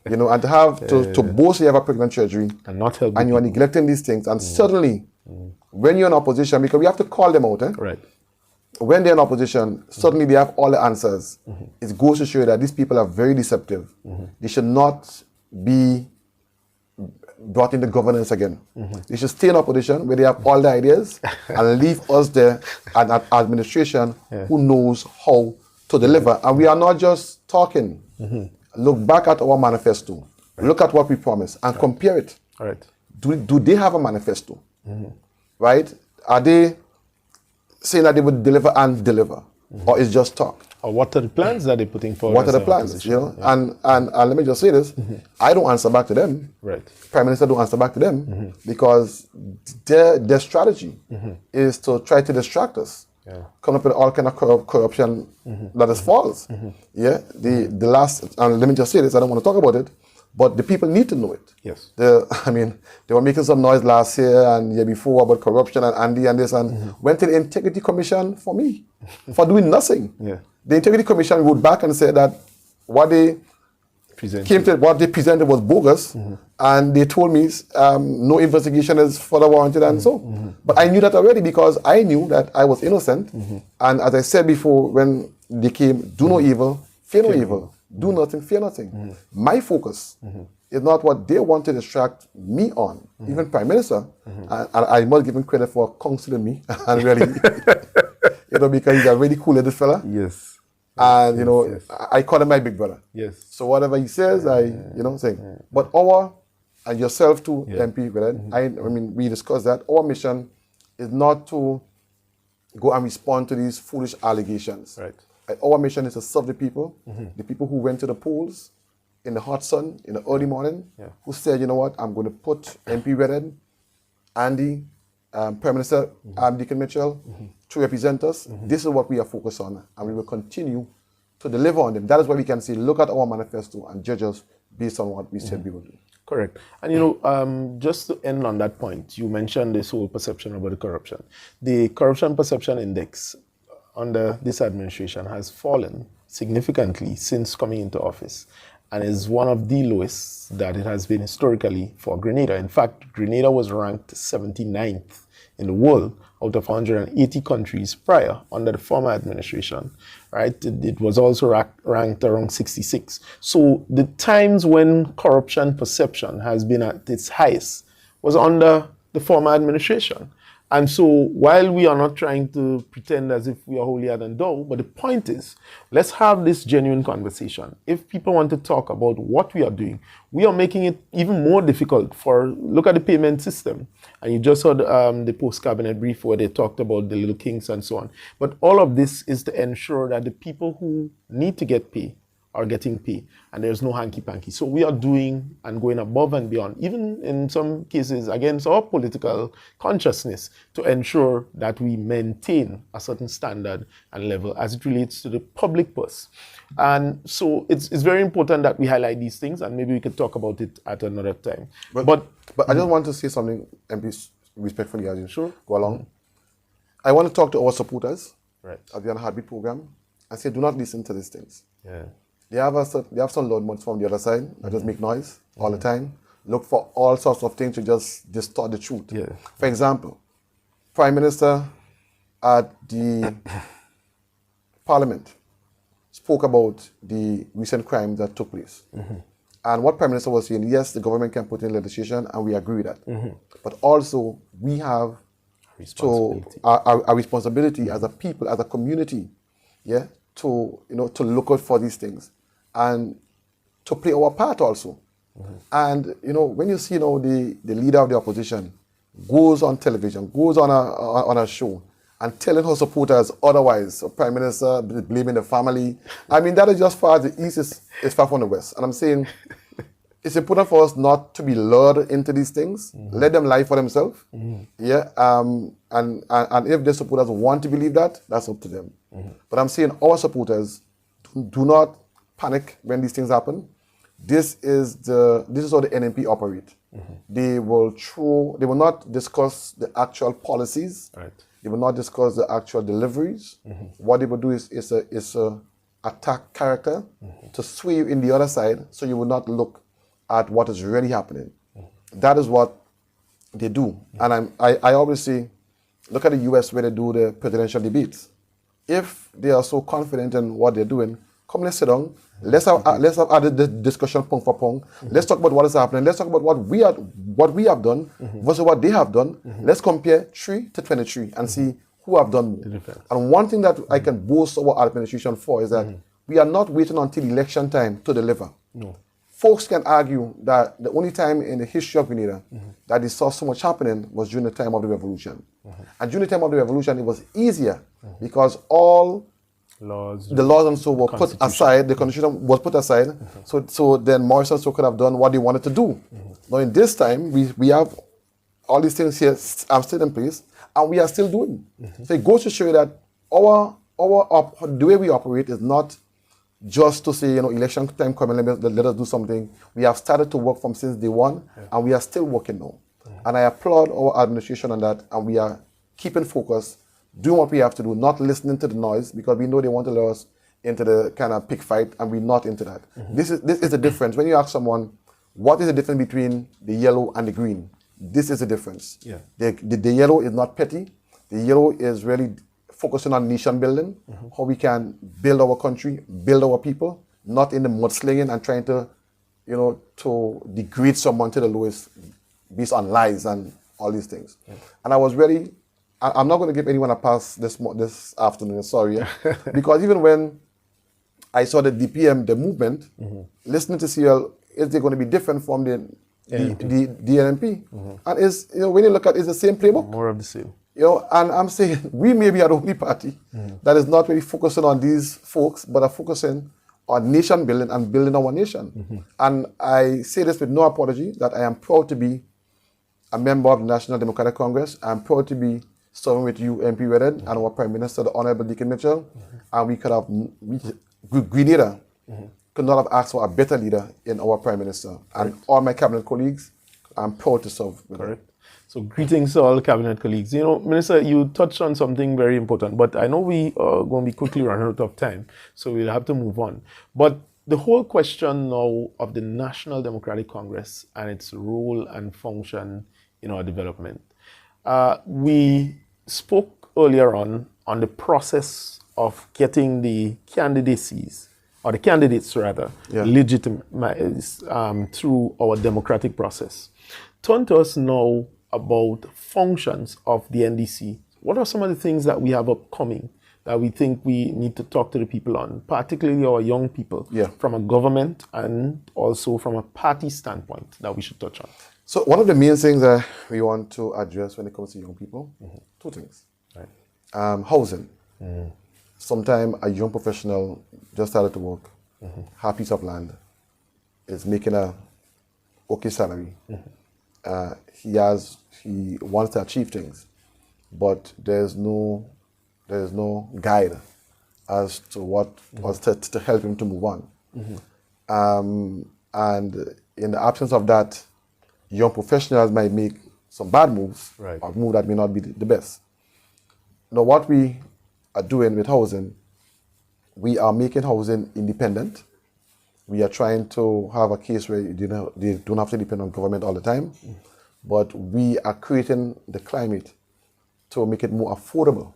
And to have to boast you have a pregnant treasury and not help, and you are neglecting these things, and suddenly when you're in opposition, because we have to call them out, right? When they're in opposition, suddenly they have all the answers. It goes to show you that these people are very deceptive. They should not be brought into governance again. They should stay in opposition where they have all the ideas and leave us there and an administration who knows how to deliver. And we are not just talking. Look back at our manifesto. Look at what we promised and compare it. Right. Do they have a manifesto? Right? Are they saying that they would deliver and deliver? Or is just talk? Or what are the plans that they're putting forward? What are the plans? And let me just say this. I don't answer back to them. Right. Prime Minister don't answer back to them because their strategy is to try to distract us. Come up with all kind of corruption that is false. Yeah. The last, and let me just say this, I don't want to talk about it, but the people need to know it. Yes. They were making some noise last year and year before about corruption and Andy and this, and went to the Integrity Commission for me, for doing nothing. Yeah. The Integrity Commission wrote back and said that what they presented was bogus, and they told me no investigation is further warranted and so. But I knew that already because I knew that I was innocent. And as I said before, when they came, do no evil, fear no evil. Do nothing, fear nothing. My focus is not what they want to distract me on. Even Prime Minister, and I must give him credit for counseling me and really, because he's a really cool little fella. Yes. And I call him my big brother. Yes. So whatever he says, saying. But and yourself too, MP, we discussed that our mission is not to go and respond to these foolish allegations. Right. Our mission is to serve the people who went to the polls in the hot sun in the early morning, who said, you know what, I'm going to put MP Redden, Andy, Prime Minister Deacon Mitchell to represent us. This is what we are focused on, and we will continue to deliver on them. That is why we can say, look at our manifesto and judge us based on what we said we will do. Correct. And just to end on that point, you mentioned this whole perception about the corruption. The corruption perception index under this administration has fallen significantly since coming into office and is one of the lowest that it has been historically for Grenada. In fact, Grenada was ranked 79th in the world out of 180 countries prior under the former administration, right? It was also ranked around 66. So the times when corruption perception has been at its highest was under the former administration. And so while we are not trying to pretend as if we are holier than thou, but the point is, let's have this genuine conversation. If people want to talk about what we are doing, we are making it even more difficult look at the payment system. And you just heard the post-cabinet brief where they talked about the little kinks and so on. But all of this is to ensure that the people who need to get paid are getting paid, and there's no hanky-panky. So we are doing and going above and beyond, even in some cases against our political consciousness, to ensure that we maintain a certain standard and level as it relates to the public purse. And so it's very important that we highlight these things, and maybe we could talk about it at another time. But I just want to say something, MP, respectfully, as you sure go along. I want to talk to our supporters of the Heartbeat program and say, do not listen to these things. Yeah. They have some loud mouths from the other side that just make noise all the time. Look for all sorts of things to just distort the truth. Yeah. For example, Prime Minister at the Parliament spoke about the recent crimes that took place. And what Prime Minister was saying, yes, the government can put in legislation, and we agree with that. But also, we have a responsibility as a people, as a community, to look out for these things and to play our part also. And when you see the leader of the opposition goes on television, goes on a show and telling her supporters otherwise, so Prime Minister blaming the family. I mean, that is just far as the east is far from the west. And I'm saying it's important for us not to be lured into these things. Let them lie for themselves. And if their supporters want to believe that, that's up to them. But I'm saying our supporters do not panic when these things happen. This is how the NMP operate. They will not discuss the actual policies. They will not discuss the actual deliveries. What they will do is attack character to sway you in the other side, so you will not look at what is really happening. That is what they do. And I always say, look at the US where they do the presidential debates. If they are so confident in what they're doing, come, let's sit down. Let's have the discussion point for point. Let's talk about what is happening. Let's talk about what we have done versus what they have done. Let's compare 3 to 23 and see who have done more. And one thing that I can boast our administration for is that we are not waiting until election time to deliver. No. Folks can argue that the only time in the history of Grenada that they saw so much happening was during the time of the revolution. And during the time of the revolution, it was easier because all the laws and so were put aside, the constitution was put aside, so then Morrison so could have done what they wanted to do. Now in this time, we have all these things here still in place, and we are still doing. So it goes to show you that the way we operate is not just to say, election time coming, let us do something. We have started to work from since day one, and we are still working now. And I applaud our administration on that, and we are keeping focus, doing what we have to do, not listening to the noise, because we know they want to lure us into the kind of pig fight, and we're not into that. This is the difference. When you ask someone, what is the difference between the yellow and the green? This is the difference. Yeah. The yellow is not petty. The yellow is really focusing on nation building, how we can build our country, build our people, not in the mudslinging and trying to, to degrade someone to the lowest based on lies and all these things. And I was really, I'm not going to give anyone a pass this afternoon, sorry, because even when I saw the DPM, the movement, listening to CL, is they going to be different from the NMP? And is, when you look at it, it's the same playbook. More of the same. And I'm saying we maybe are the only party that is not really focusing on these folks, but are focusing on nation building and building our nation. And I say this with no apology, that I am proud to be a member of the National Democratic Congress. I'm proud to be serving with you, MP Redden, and our Prime Minister, the Honorable Deacon Mitchell. And we could have, Grenada could not have asked for a better leader in our Prime Minister. And all my cabinet colleagues, I'm proud to serve with them. So greetings to all cabinet colleagues. Minister, you touched on something very important, but I know we are going to be quickly running out of time, so we'll have to move on. But the whole question now of the National Democratic Congress and its role and function in our development. We spoke earlier on the process of getting the candidacies, or the candidates rather, legitimized through our democratic process. Turn to us now about functions of the NDC. What are some of the things that we have upcoming that we think we need to talk to the people on, particularly our young people, from a government and also from a party standpoint that we should touch on? So one of the main things that we want to address when it comes to young people, two things. Right. Housing. Sometime a young professional just started to work, have a piece of land, is making a okay salary. He wants to achieve things, but there's no guide as to what was to help him to move on. And in the absence of that, young professionals might make some bad moves, or move that may not be the best. Now, what we are doing with housing, we are making housing independent. We are trying to have a case where they don't have to depend on government all the time, but we are creating the climate to make it more affordable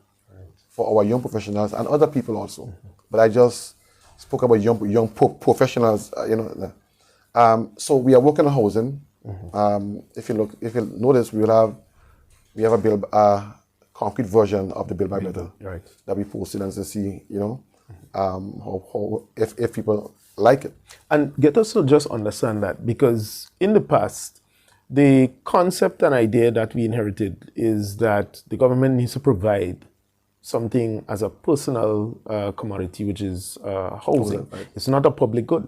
for our young professionals and other people also. But I just spoke about young professionals, so we are working on housing. If you notice, we have a concrete version of the Build Back Better that we posted and to see, how if people like it. And get us to just understand that, because in the past, the concept and idea that we inherited is that the government needs to provide something as a personal commodity, which is housing. It's not a public good.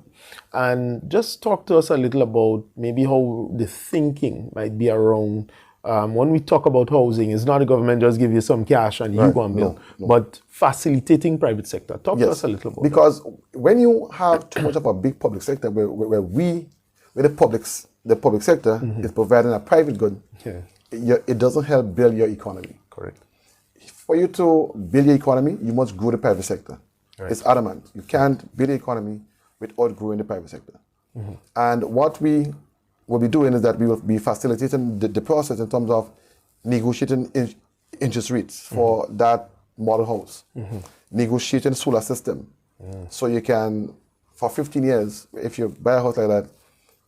And just talk to us a little about maybe how the thinking might be around when we talk about housing. It's not the government just give you some cash and you go and build, but facilitating private sector. Talk to us a little about because when you have too much of a big public sector where the public sector is providing a private good, it doesn't help build your economy. Correct. For you to build your economy, you must grow the private sector. It's adamant. You can't build the economy without growing the private sector. And what we will be doing is that we will be facilitating the process in terms of negotiating interest rates for that model house, negotiating solar system. So you can, for 15 years, if you buy a house like that,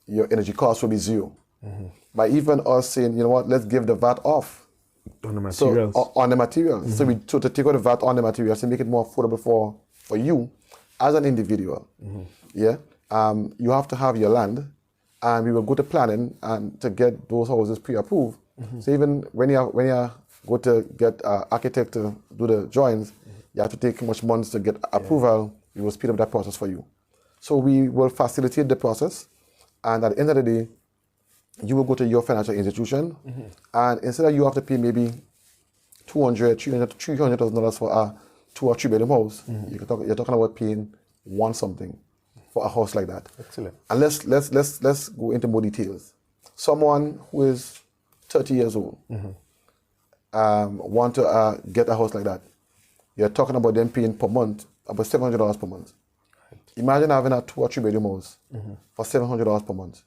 your energy cost will be zero. By even us saying, you know what, let's give the VAT off. On the materials. So, on the materials. So to take out the VAT on the materials to make it more affordable for you as an individual. You have to have your land, and we will go to planning and to get those houses pre-approved. So even when you go to get an architect to do the drawings, you have to take much months to get approval. We will speed up that process for you. So we will facilitate the process, and at the end of the day, you will go to your financial institution, and instead of you have to pay maybe $300,000 for a 2 or 3 bedroom house, you're talking about paying something for a house like that. Excellent. And let's go into more details. Someone who is 30 years old want to get a house like that. You're talking about them paying per month about $700 per month. Imagine having a 2 or 3 bedroom house for $700 per month.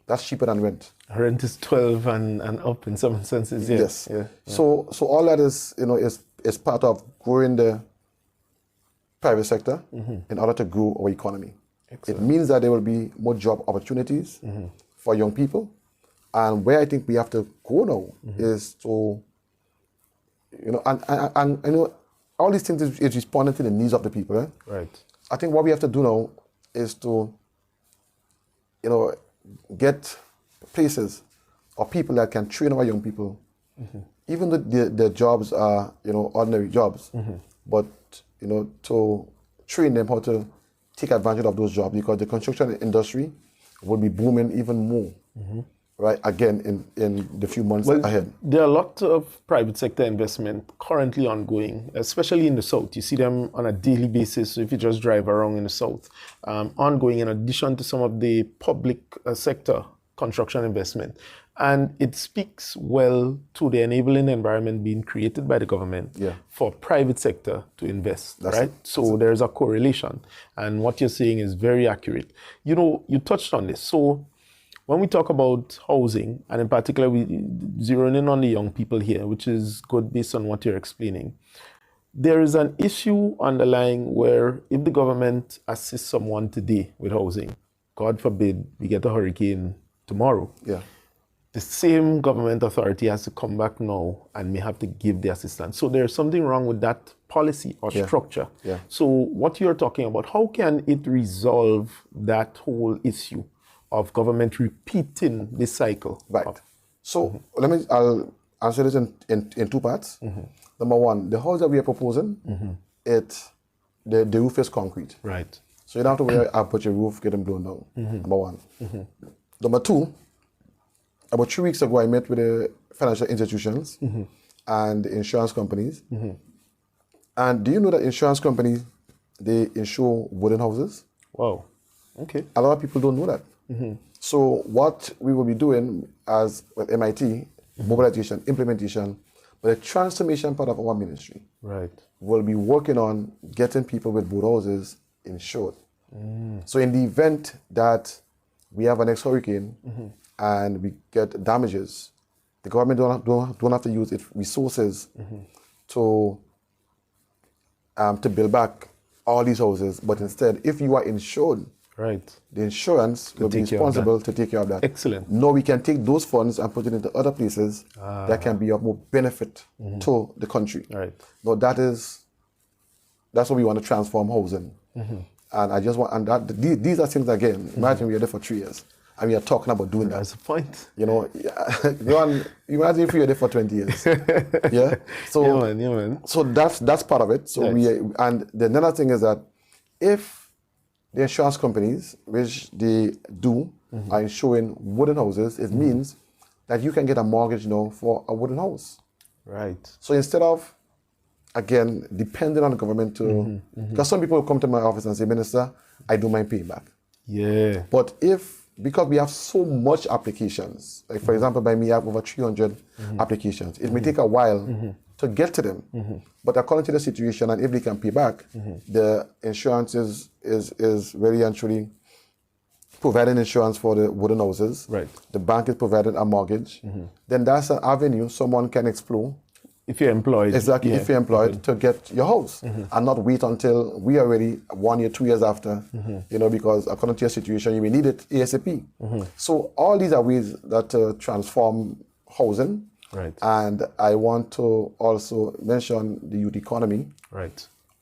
That's cheaper than rent. Rent is 12 and up in some instances. Yes. So all that is is part of growing the private sector in order to grow our economy. Excellent. It means that there will be more job opportunities for young people, and where I think we have to go now is to and all these things is responding to the needs of the people. Right. I think what we have to do now is to get places or people that can train our young people, even though their jobs are ordinary jobs, but to train them how to take advantage of those jobs, because the construction industry will be booming even more, right? Again, in the few months ahead. There are lots of private sector investment currently ongoing, especially in the South. You see them on a daily basis. So if you just drive around in the South, ongoing in addition to some of the public sector construction investment. And it speaks well to the enabling environment being created by the government for private sector to invest, right? So there's a correlation. And what you're saying is very accurate. You touched on this. So when we talk about housing, and in particular, we zeroing in on the young people here, which is good based on what you're explaining, there is an issue underlying where if the government assists someone today with housing, God forbid we get a hurricane tomorrow, the same government authority has to come back now and may have to give the assistance. So there's something wrong with that policy or structure. So what you're talking about, how can it resolve that whole issue of government repeating this cycle? Right. So I'll answer this in two parts. Number one, the house that we are proposing, the roof is concrete. Right. So you don't have to worry about your roof getting blown down. Number one. Number two, about 3 weeks ago, I met with the financial institutions and the insurance companies. And do you know that insurance companies, they insure wooden houses? Wow. Okay. A lot of people don't know that. So what we will be doing as with MIT, mobilization, implementation, but the transformation part of our ministry, will be working on getting people with wood houses insured. So in the event that we have an next hurricane and we get damages, the government don't have to use its resources to build back all these houses, but instead, if you are insured, the insurance will be responsible to take care of that. Excellent. No, we can take those funds and put it into other places that can be of more benefit to the country. No, that's what we want to transform housing. And I just want, these are things again. Imagine we are there for 3 years and we are talking about doing that. That's the point. You know, imagine if we are there for 20 years. So, so that's part of it. So and the another thing is that if the insurance companies, which they do, are insuring wooden houses, it means that you can get a mortgage now for a wooden house. So instead of, again, depending on the government to, because some people come to my office and say, Minister, I don't mind paying back. But because we have so much applications, like for example, by me, I have over 300 applications. It may take a while to get to them. But according to the situation, and if they can pay back, the insurance is really and truly providing insurance for the wooden houses. The bank is providing a mortgage. Then that's an avenue someone can explore. If you're employed. Exactly, if you're employed to get your house and not wait until we are ready 1 year, 2 years after, you know, because according to your situation, you may need it ASAP. So all these are ways that transform housing. And I want to also mention the youth economy,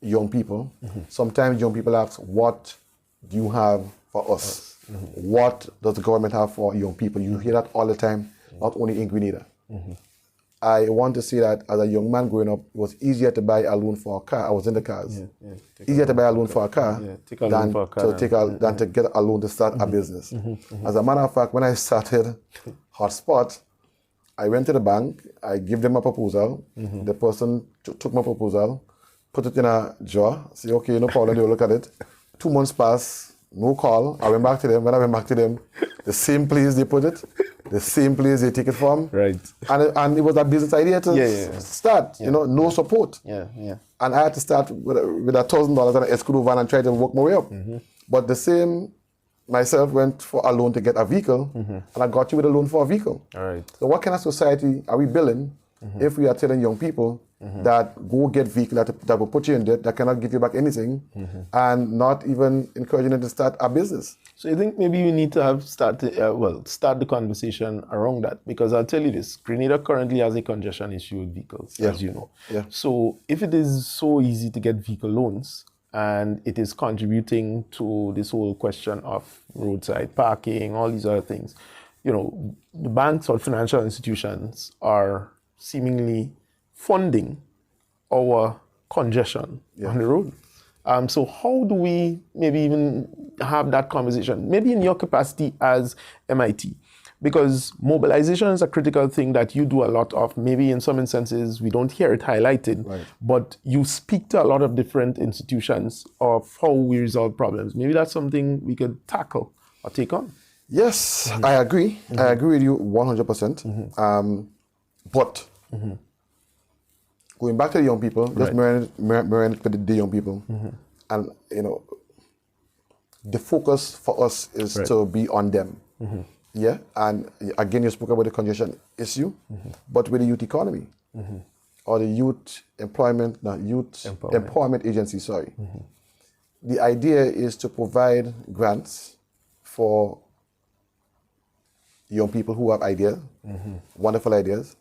young people. Sometimes young people ask, what do you have for us? What does the government have for young people? You hear that all the time, not only in Grenada. I want to say that as a young man growing up, it was easier to buy a loan for a car. I was in the cars. Easier to buy a loan for a car than to get a loan to start a business. As a matter of fact, when I started Hotspot, I went to the bank, I gave them a proposal. The person took my proposal, put it in a drawer, say, okay, no problem, they'll look at it. 2 months passed, no call. I went back to them. When I went back to them, the same place they put it, the same place they take it from. And it was a business idea to start, you know, no support. And I had to start with $1,000 and an escrow van and try to work my way up. But the same myself went for a loan to get a vehicle, and I got you with a loan for a vehicle. So what kind of society are we building if we are telling young people that go get vehicle that will put you in debt, that cannot give you back anything, and not even encouraging them to start a business? So you think maybe we need to start the conversation around that? Because I'll tell you this, Grenada currently has a congestion issue with vehicles, as you know. So if it is so easy to get vehicle loans, and it is contributing to this whole question of roadside parking, all these other things, you know, the banks or financial institutions are seemingly funding our congestion on the road. So how do we maybe even have that conversation? Maybe in your capacity as MIT, because mobilization is a critical thing that you do a lot of. Maybe in some instances, we don't hear it highlighted, but you speak to a lot of different institutions of how we resolve problems. Maybe that's something we could tackle or take on. Yes, I agree. I agree with you 100%. But going back to the young people, just mirroring it with the young people, and you know, the focus for us is to be on them. Yeah, and again, you spoke about the congestion issue, but with the youth economy or the youth employment, empowerment agency, sorry. The idea is to provide grants for young people who have ideas, wonderful ideas.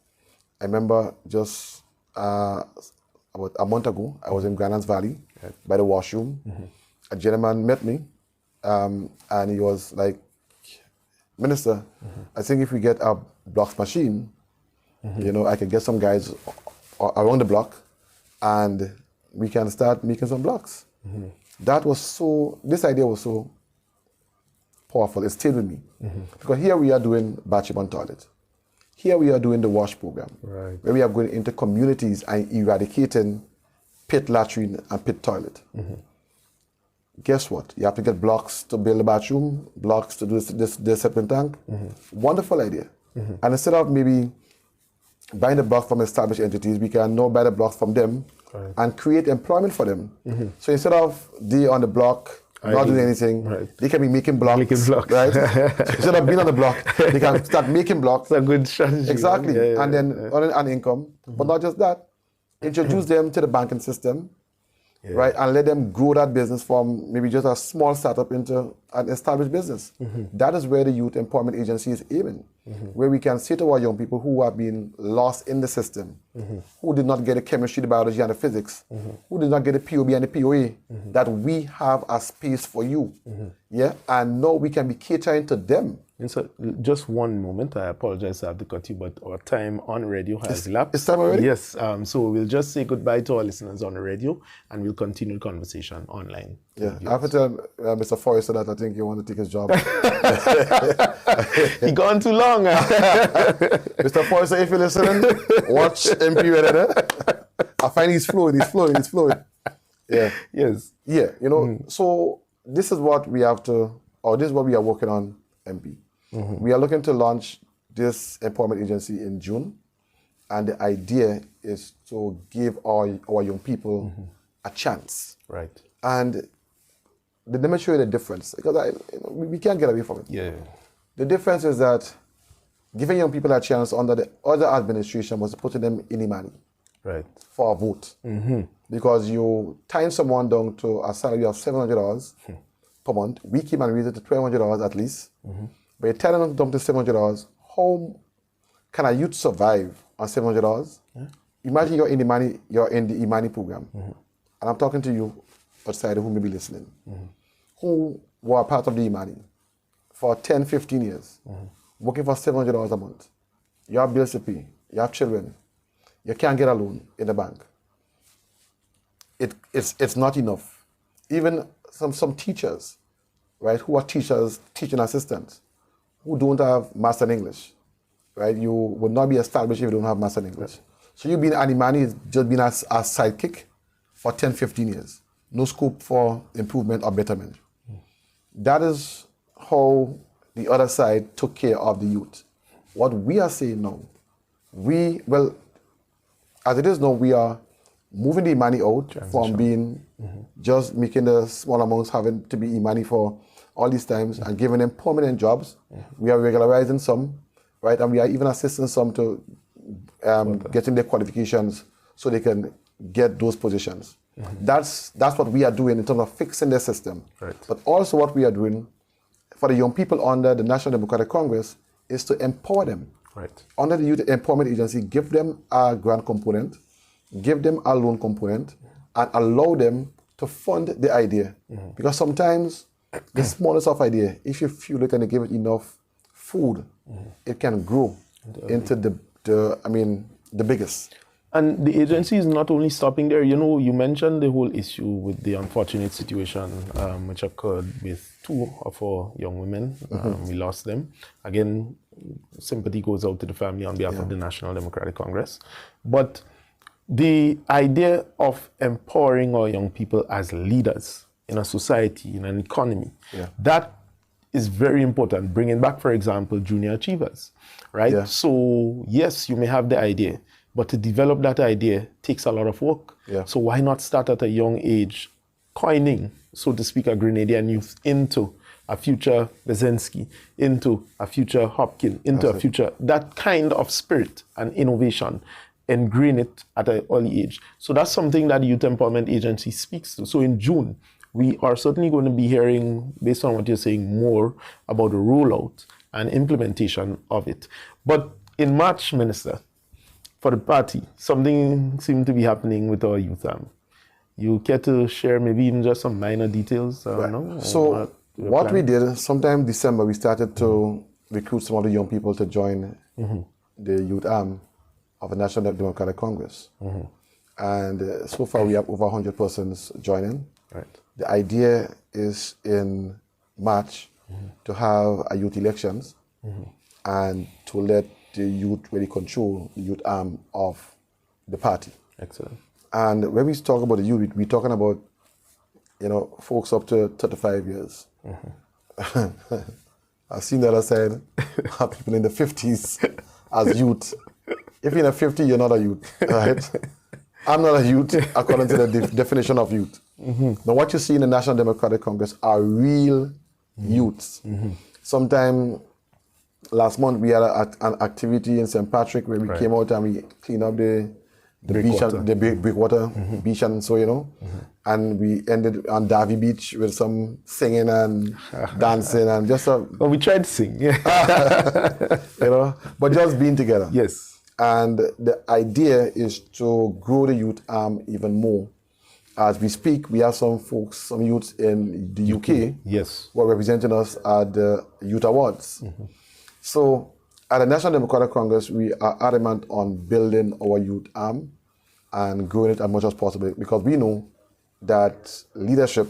I remember just about a month ago, I was in Granance Valley by the washroom. A gentleman met me, and he was like, Minister, I think if we get a blocks machine, you know, I can get some guys around the block and we can start making some blocks. That was this idea was so powerful. It stayed with me. Because here we are doing bathroom and toilet. Here we are doing the wash program, where we are going into communities and eradicating pit latrine and pit toilet. Guess what? You have to get blocks to build a bathroom, blocks to do this septic tank. Wonderful idea. And instead of maybe buying the blocks from established entities, we can now buy the blocks from them and create employment for them. So instead of they on the block, not doing anything, they can be making blocks. Right? So instead of being on the block, they can start making blocks. That's a good strategy. Exactly. And then earn an income. But not just that. Introduce them to the banking system. Right, and let them grow that business from maybe just a small startup into an established business. That is where the Youth Empowerment Agency is aiming, where we can say to our young people who have been lost in the system, who did not get the chemistry, the biology, and the physics, who did not get the POB and the POA, that we have a space for you. And now we can be catering to them. And so, just one moment, I apologize I have to cut you, but our time on radio has elapsed. It's time already? Yes, so we'll just say goodbye to our listeners on the radio and we'll continue the conversation online. Yeah, I have to tell Mr. Forrester that I think you want to take his job. He gone too long. Mr. Forrester, if you're listening, watch MP Redder. I find he's flowing. Yeah. Yes. Yeah, you know, so this is what we have to, or this is what we are working on, MP. We are looking to launch this empowerment agency in June, and the idea is to give our young people a chance. Right. And let me show you the difference, because we can't get away from it. Yeah. The difference is that giving young people a chance under the other administration was putting them in Imani for a vote. Because you tie someone down to a salary of $700 per month. We came and raised it to $1,200 at least. But you're telling them to $700. How can a youth survive on $700? Imagine you're in the Imani program. And I'm talking to you outside who may be listening, who were part of the Imani for 10, 15 years, working for $700 a month. You have bills to pay. You have children. You can't get a loan in the bank. It's not enough. Even some teachers, right, who are teachers, teaching assistants, who don't have master in English, right? You would not be established if you don't have master in English. So you've been an Imani, just been a sidekick for 10, 15 years. No scope for improvement or betterment. That is how the other side took care of the youth. What we are saying now, as it is now, we are moving the Imani out from being just making the small amounts having to be Imani for all these times and giving them permanent jobs. We are regularizing some, right? And we are even assisting some to getting their qualifications so they can get those positions. That's what we are doing in terms of fixing their system. But also what we are doing for the young people under the National Democratic Congress is to empower them. Under the Youth Empowerment Agency, give them a grant component, give them a loan component, and allow them to fund the idea. Because sometimes the smallest of idea, if you fuel it and you give it enough food, it can grow into the biggest. And the agency is not only stopping there. You know, you mentioned the whole issue with the unfortunate situation which occurred with two of our young women. We lost them. Again, sympathy goes out to the family on behalf of the National Democratic Congress. But the idea of empowering our young people as leaders in a society, in an economy, that is very important. Bringing back, for example, junior achievers, right? So yes, you may have the idea, but to develop that idea takes a lot of work. So why not start at a young age, coining, so to speak, a Grenadian youth into a future Brzezinski, into a future Hopkins, into a future, that kind of spirit and innovation, ingrain it at an early age. So that's something that the Youth Empowerment Agency speaks to. So in June, we are certainly going to be hearing, based on what you're saying, more about the rollout and implementation of it. But in March, Minister, for the party, something seemed to be happening with our youth arm. You care to share maybe even just some minor details? No? So what we did, sometime December, we started to recruit some of the young people to join the youth arm of the National Democratic Congress. And so far we have over 100 persons joining. Right. The idea is in March to have a youth elections and to let the youth really control the youth arm of the party. Excellent. And when we talk about the youth, we're talking about, folks up to 35 years. I've seen the other side, people in the 50s as youth. If you're in the 50, you're not a youth, right? I'm not a youth according to the definition of youth. Now, what you see in the National Democratic Congress are real youths. Sometime last month, we had an activity in St. Patrick where we came out and we cleaned up the beach, the breakwater beach, and so, and we ended on Davy Beach with some singing and dancing and just well, we tried to sing, but just being together. Yes. And the idea is to grow the youth arm even more. As we speak, we have some folks, some youths in the UK, yes, who are representing us at the Youth Awards. So at the National Democratic Congress, we are adamant on building our youth arm and growing it as much as possible, because we know that leadership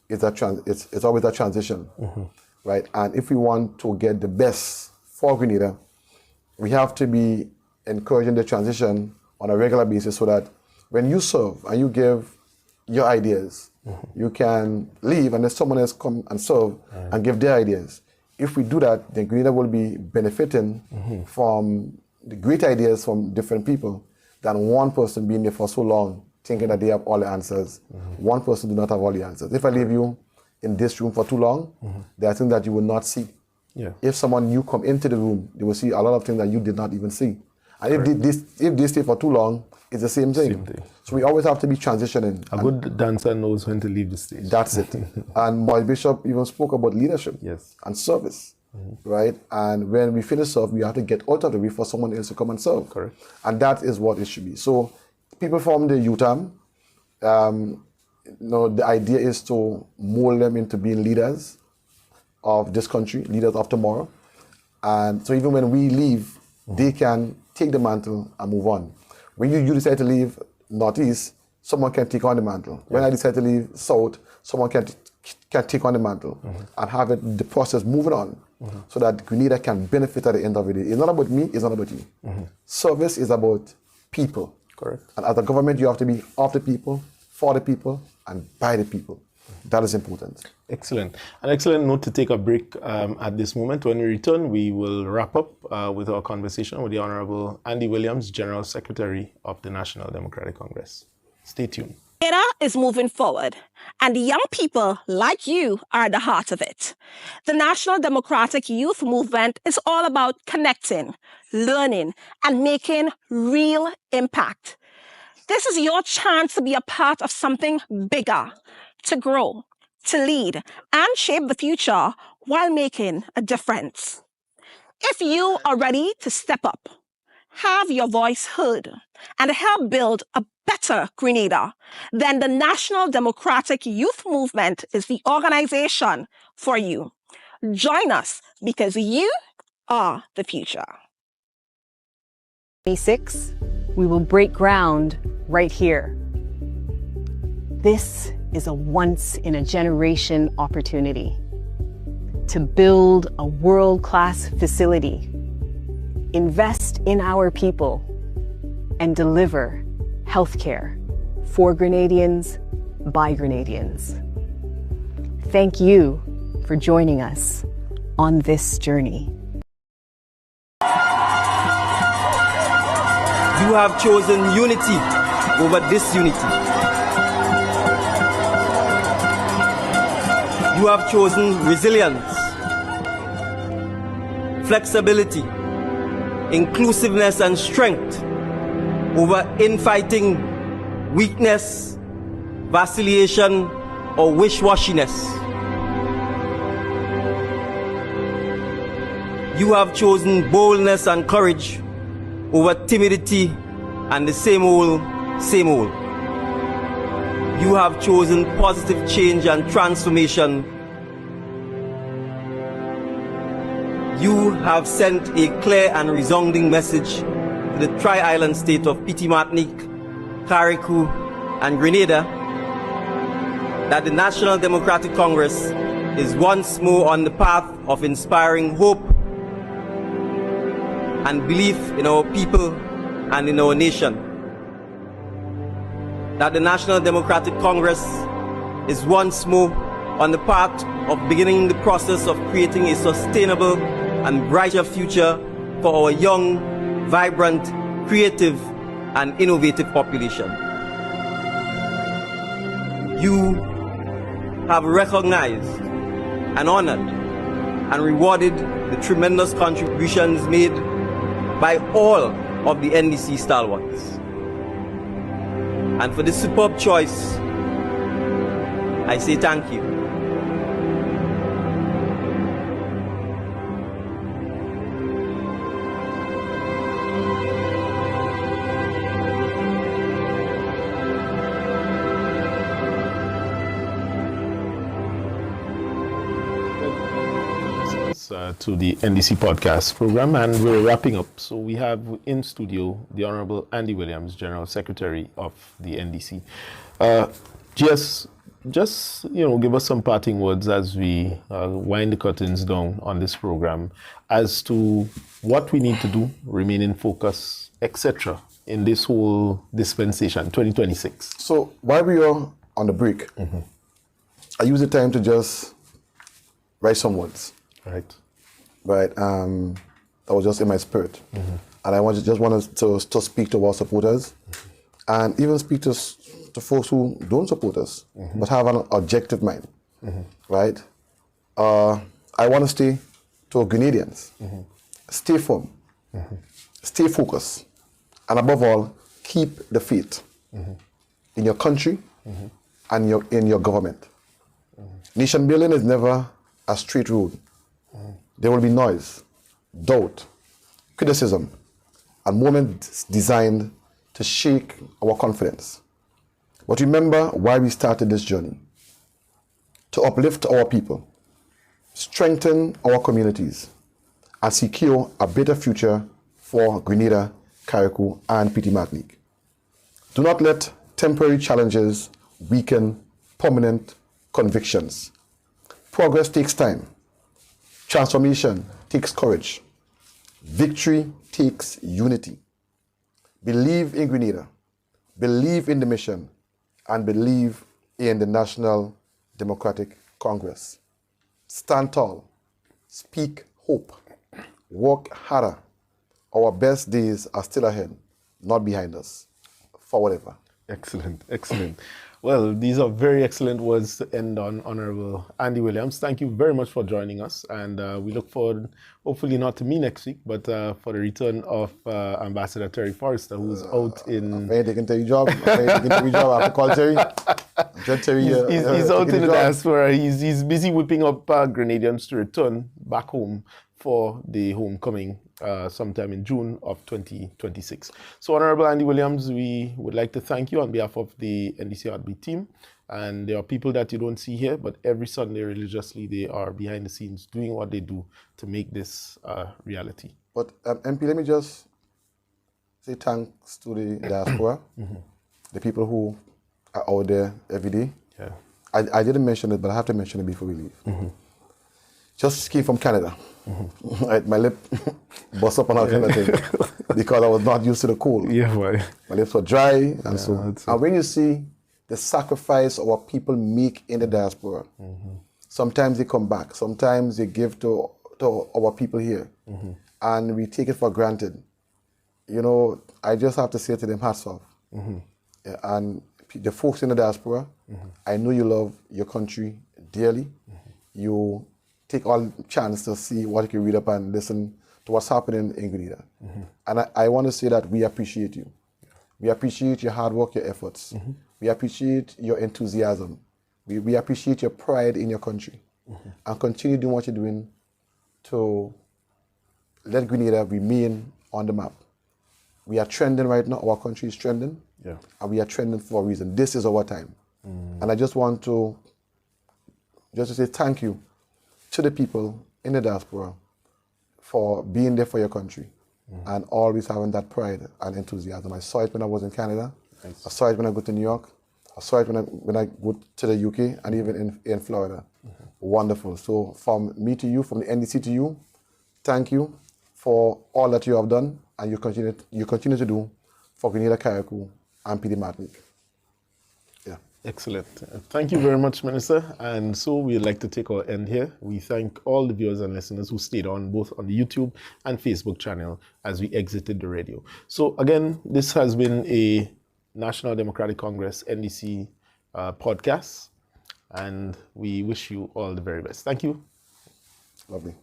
is it's always a transition, right? And if we want to get the best for Grenada, we have to be encouraging the transition on a regular basis, so that when you serve and you give your ideas, you can leave and then someone else come and serve and give their ideas. If we do that, then Grenada will be benefiting from the great ideas from different people than one person being there for so long thinking that they have all the answers. One person do not have all the answers. If I leave you in this room for too long, there are things that you will not see. Yeah. If someone new come into the room, they will see a lot of things that you did not even see. And if they stay for too long, it's the same thing. So we always have to be transitioning. A good dancer knows when to leave the stage. That's it. And my bishop even spoke about leadership and service, right? And when we finish serve, we have to get out of the way for someone else to come and serve. Correct. And that is what it should be. So people from the youth arm, the idea is to mold them into being leaders of this country, leaders of tomorrow. And so even when we leave, they can take the mantle and move on. When you decide to leave Northeast, someone can take on the mantle. When I decide to leave South, someone can take on the mantle and have the process moving on, so that Grenada can benefit at the end of the day. It's not about me, it's not about you. Service is about people. Correct. And as a government, you have to be of the people, for the people, and by the people. That is important. Excellent. An excellent note to take a break at this moment. When we return, we will wrap up with our conversation with the Honorable Andy Williams, General Secretary of the National Democratic Congress. Stay tuned. Grenada is moving forward, and young people like you are at the heart of it. The National Democratic Youth Movement is all about connecting, learning, and making real impact. This is your chance to be a part of something bigger, to grow, to lead, and shape the future while making a difference. If you are ready to step up, have your voice heard, and help build a better Grenada, then the National Democratic Youth Movement is the organization for you. Join us, because you are the future. 26, we will break ground right here. This is a once-in-a-generation opportunity to build a world-class facility, invest in our people, and deliver healthcare for Grenadians by Grenadians. Thank you for joining us on this journey. You have chosen unity over disunity. You have chosen resilience, flexibility, inclusiveness and strength over infighting, weakness, vacillation, or wish-washiness. You have chosen boldness and courage over timidity and the same old, same old. You have chosen positive change and transformation. You have sent a clear and resounding message to the tri-island state of Petit Martinique, Carriacou, and Grenada that the National Democratic Congress is once more on the path of inspiring hope and belief in our people and in our nation. That the National Democratic Congress is once more on the path of beginning the process of creating a sustainable and brighter future for our young, vibrant, creative, and innovative population. You have recognized and honored and rewarded the tremendous contributions made by all of the NDC stalwarts. And for this superb choice, I say thank you. To the NDC podcast program, and we're wrapping up. So we have in studio the Honorable Andy Williams, General Secretary of the NDC. GS, just give us some parting words as we wind the curtains down on this program as to what we need to do, remain in focus, etc. in this whole dispensation, 2026. So while we are on the break, I use the time to just write some words. Right, that was just in my spirit. And I just wanted to speak to our supporters and even speak to folks who don't support us, but have an objective mind, right? I want to stay to our Grenadians, stay firm, stay focused, and above all, keep the faith in your country and in your government. Nation building is never a straight road. There will be noise, doubt, criticism, and moments designed to shake our confidence. But remember why we started this journey: to uplift our people, strengthen our communities, and secure a better future for Grenada, Carriacou, and Petit Martinique. Do not let temporary challenges weaken permanent convictions. Progress takes time. Transformation takes courage. Victory takes unity. Believe in Grenada, believe in the mission, and believe in the National Democratic Congress. Stand tall, speak hope, work harder. Our best days are still ahead, not behind us. Forward ever. Excellent, excellent. Well, these are very excellent words to end on, Honorable Andy Williams. Thank you very much for joining us, and we look forward, hopefully not to me next week, but for the return of Ambassador Terry Forrester, who's out in... I'm very taking Terry job. After call Terry. He's out in the diaspora. He's busy whipping up Grenadians to return back home for the homecoming sometime in June of 2026. So, Honorable Andy Williams, we would like to thank you on behalf of the NDC Heartbeat team. And there are people that you don't see here, but every Sunday religiously they are behind the scenes doing what they do to make this reality. But MP, let me just say thanks to the diaspora, the people who are out there every day. Yeah. I didn't mention it, but I have to mention it before we leave. Just came from Canada. Right, my lip bust up on all kind of thing because I was not used to the cold. Yeah, right. My lips were dry, and and when you see the sacrifice our people make in the diaspora, sometimes they come back, sometimes they give to our people here, and we take it for granted. I just have to say to them, hats off. And the folks in the diaspora, I know you love your country dearly. you take all chance to see what you can read up and listen to what's happening in Grenada. And I want to say that we appreciate you. We appreciate your hard work, your efforts. We appreciate your enthusiasm. We appreciate your pride in your country. And continue doing what you're doing to let Grenada remain on the map. We are trending right now. Our country is trending. And we are trending for a reason. This is our time. And I just want to say thank you to the people in the diaspora for being there for your country and always having that pride and enthusiasm. I saw it when I was in Canada. I saw it when I go to New York. I saw it when I go to the UK and even in Florida. Wonderful. So from me to you, from the NDC to you, thank you for all that you have done and you continue to do for Grenada, Carriacou, and PD Martinique. Excellent. Thank you very much, Minister. And so we'd like to take our end here. We thank all the viewers and listeners who stayed on both on the YouTube and Facebook channel as we exited the radio. So again, this has been a National Democratic Congress NDC podcast, and we wish you all the very best. Thank you. Lovely.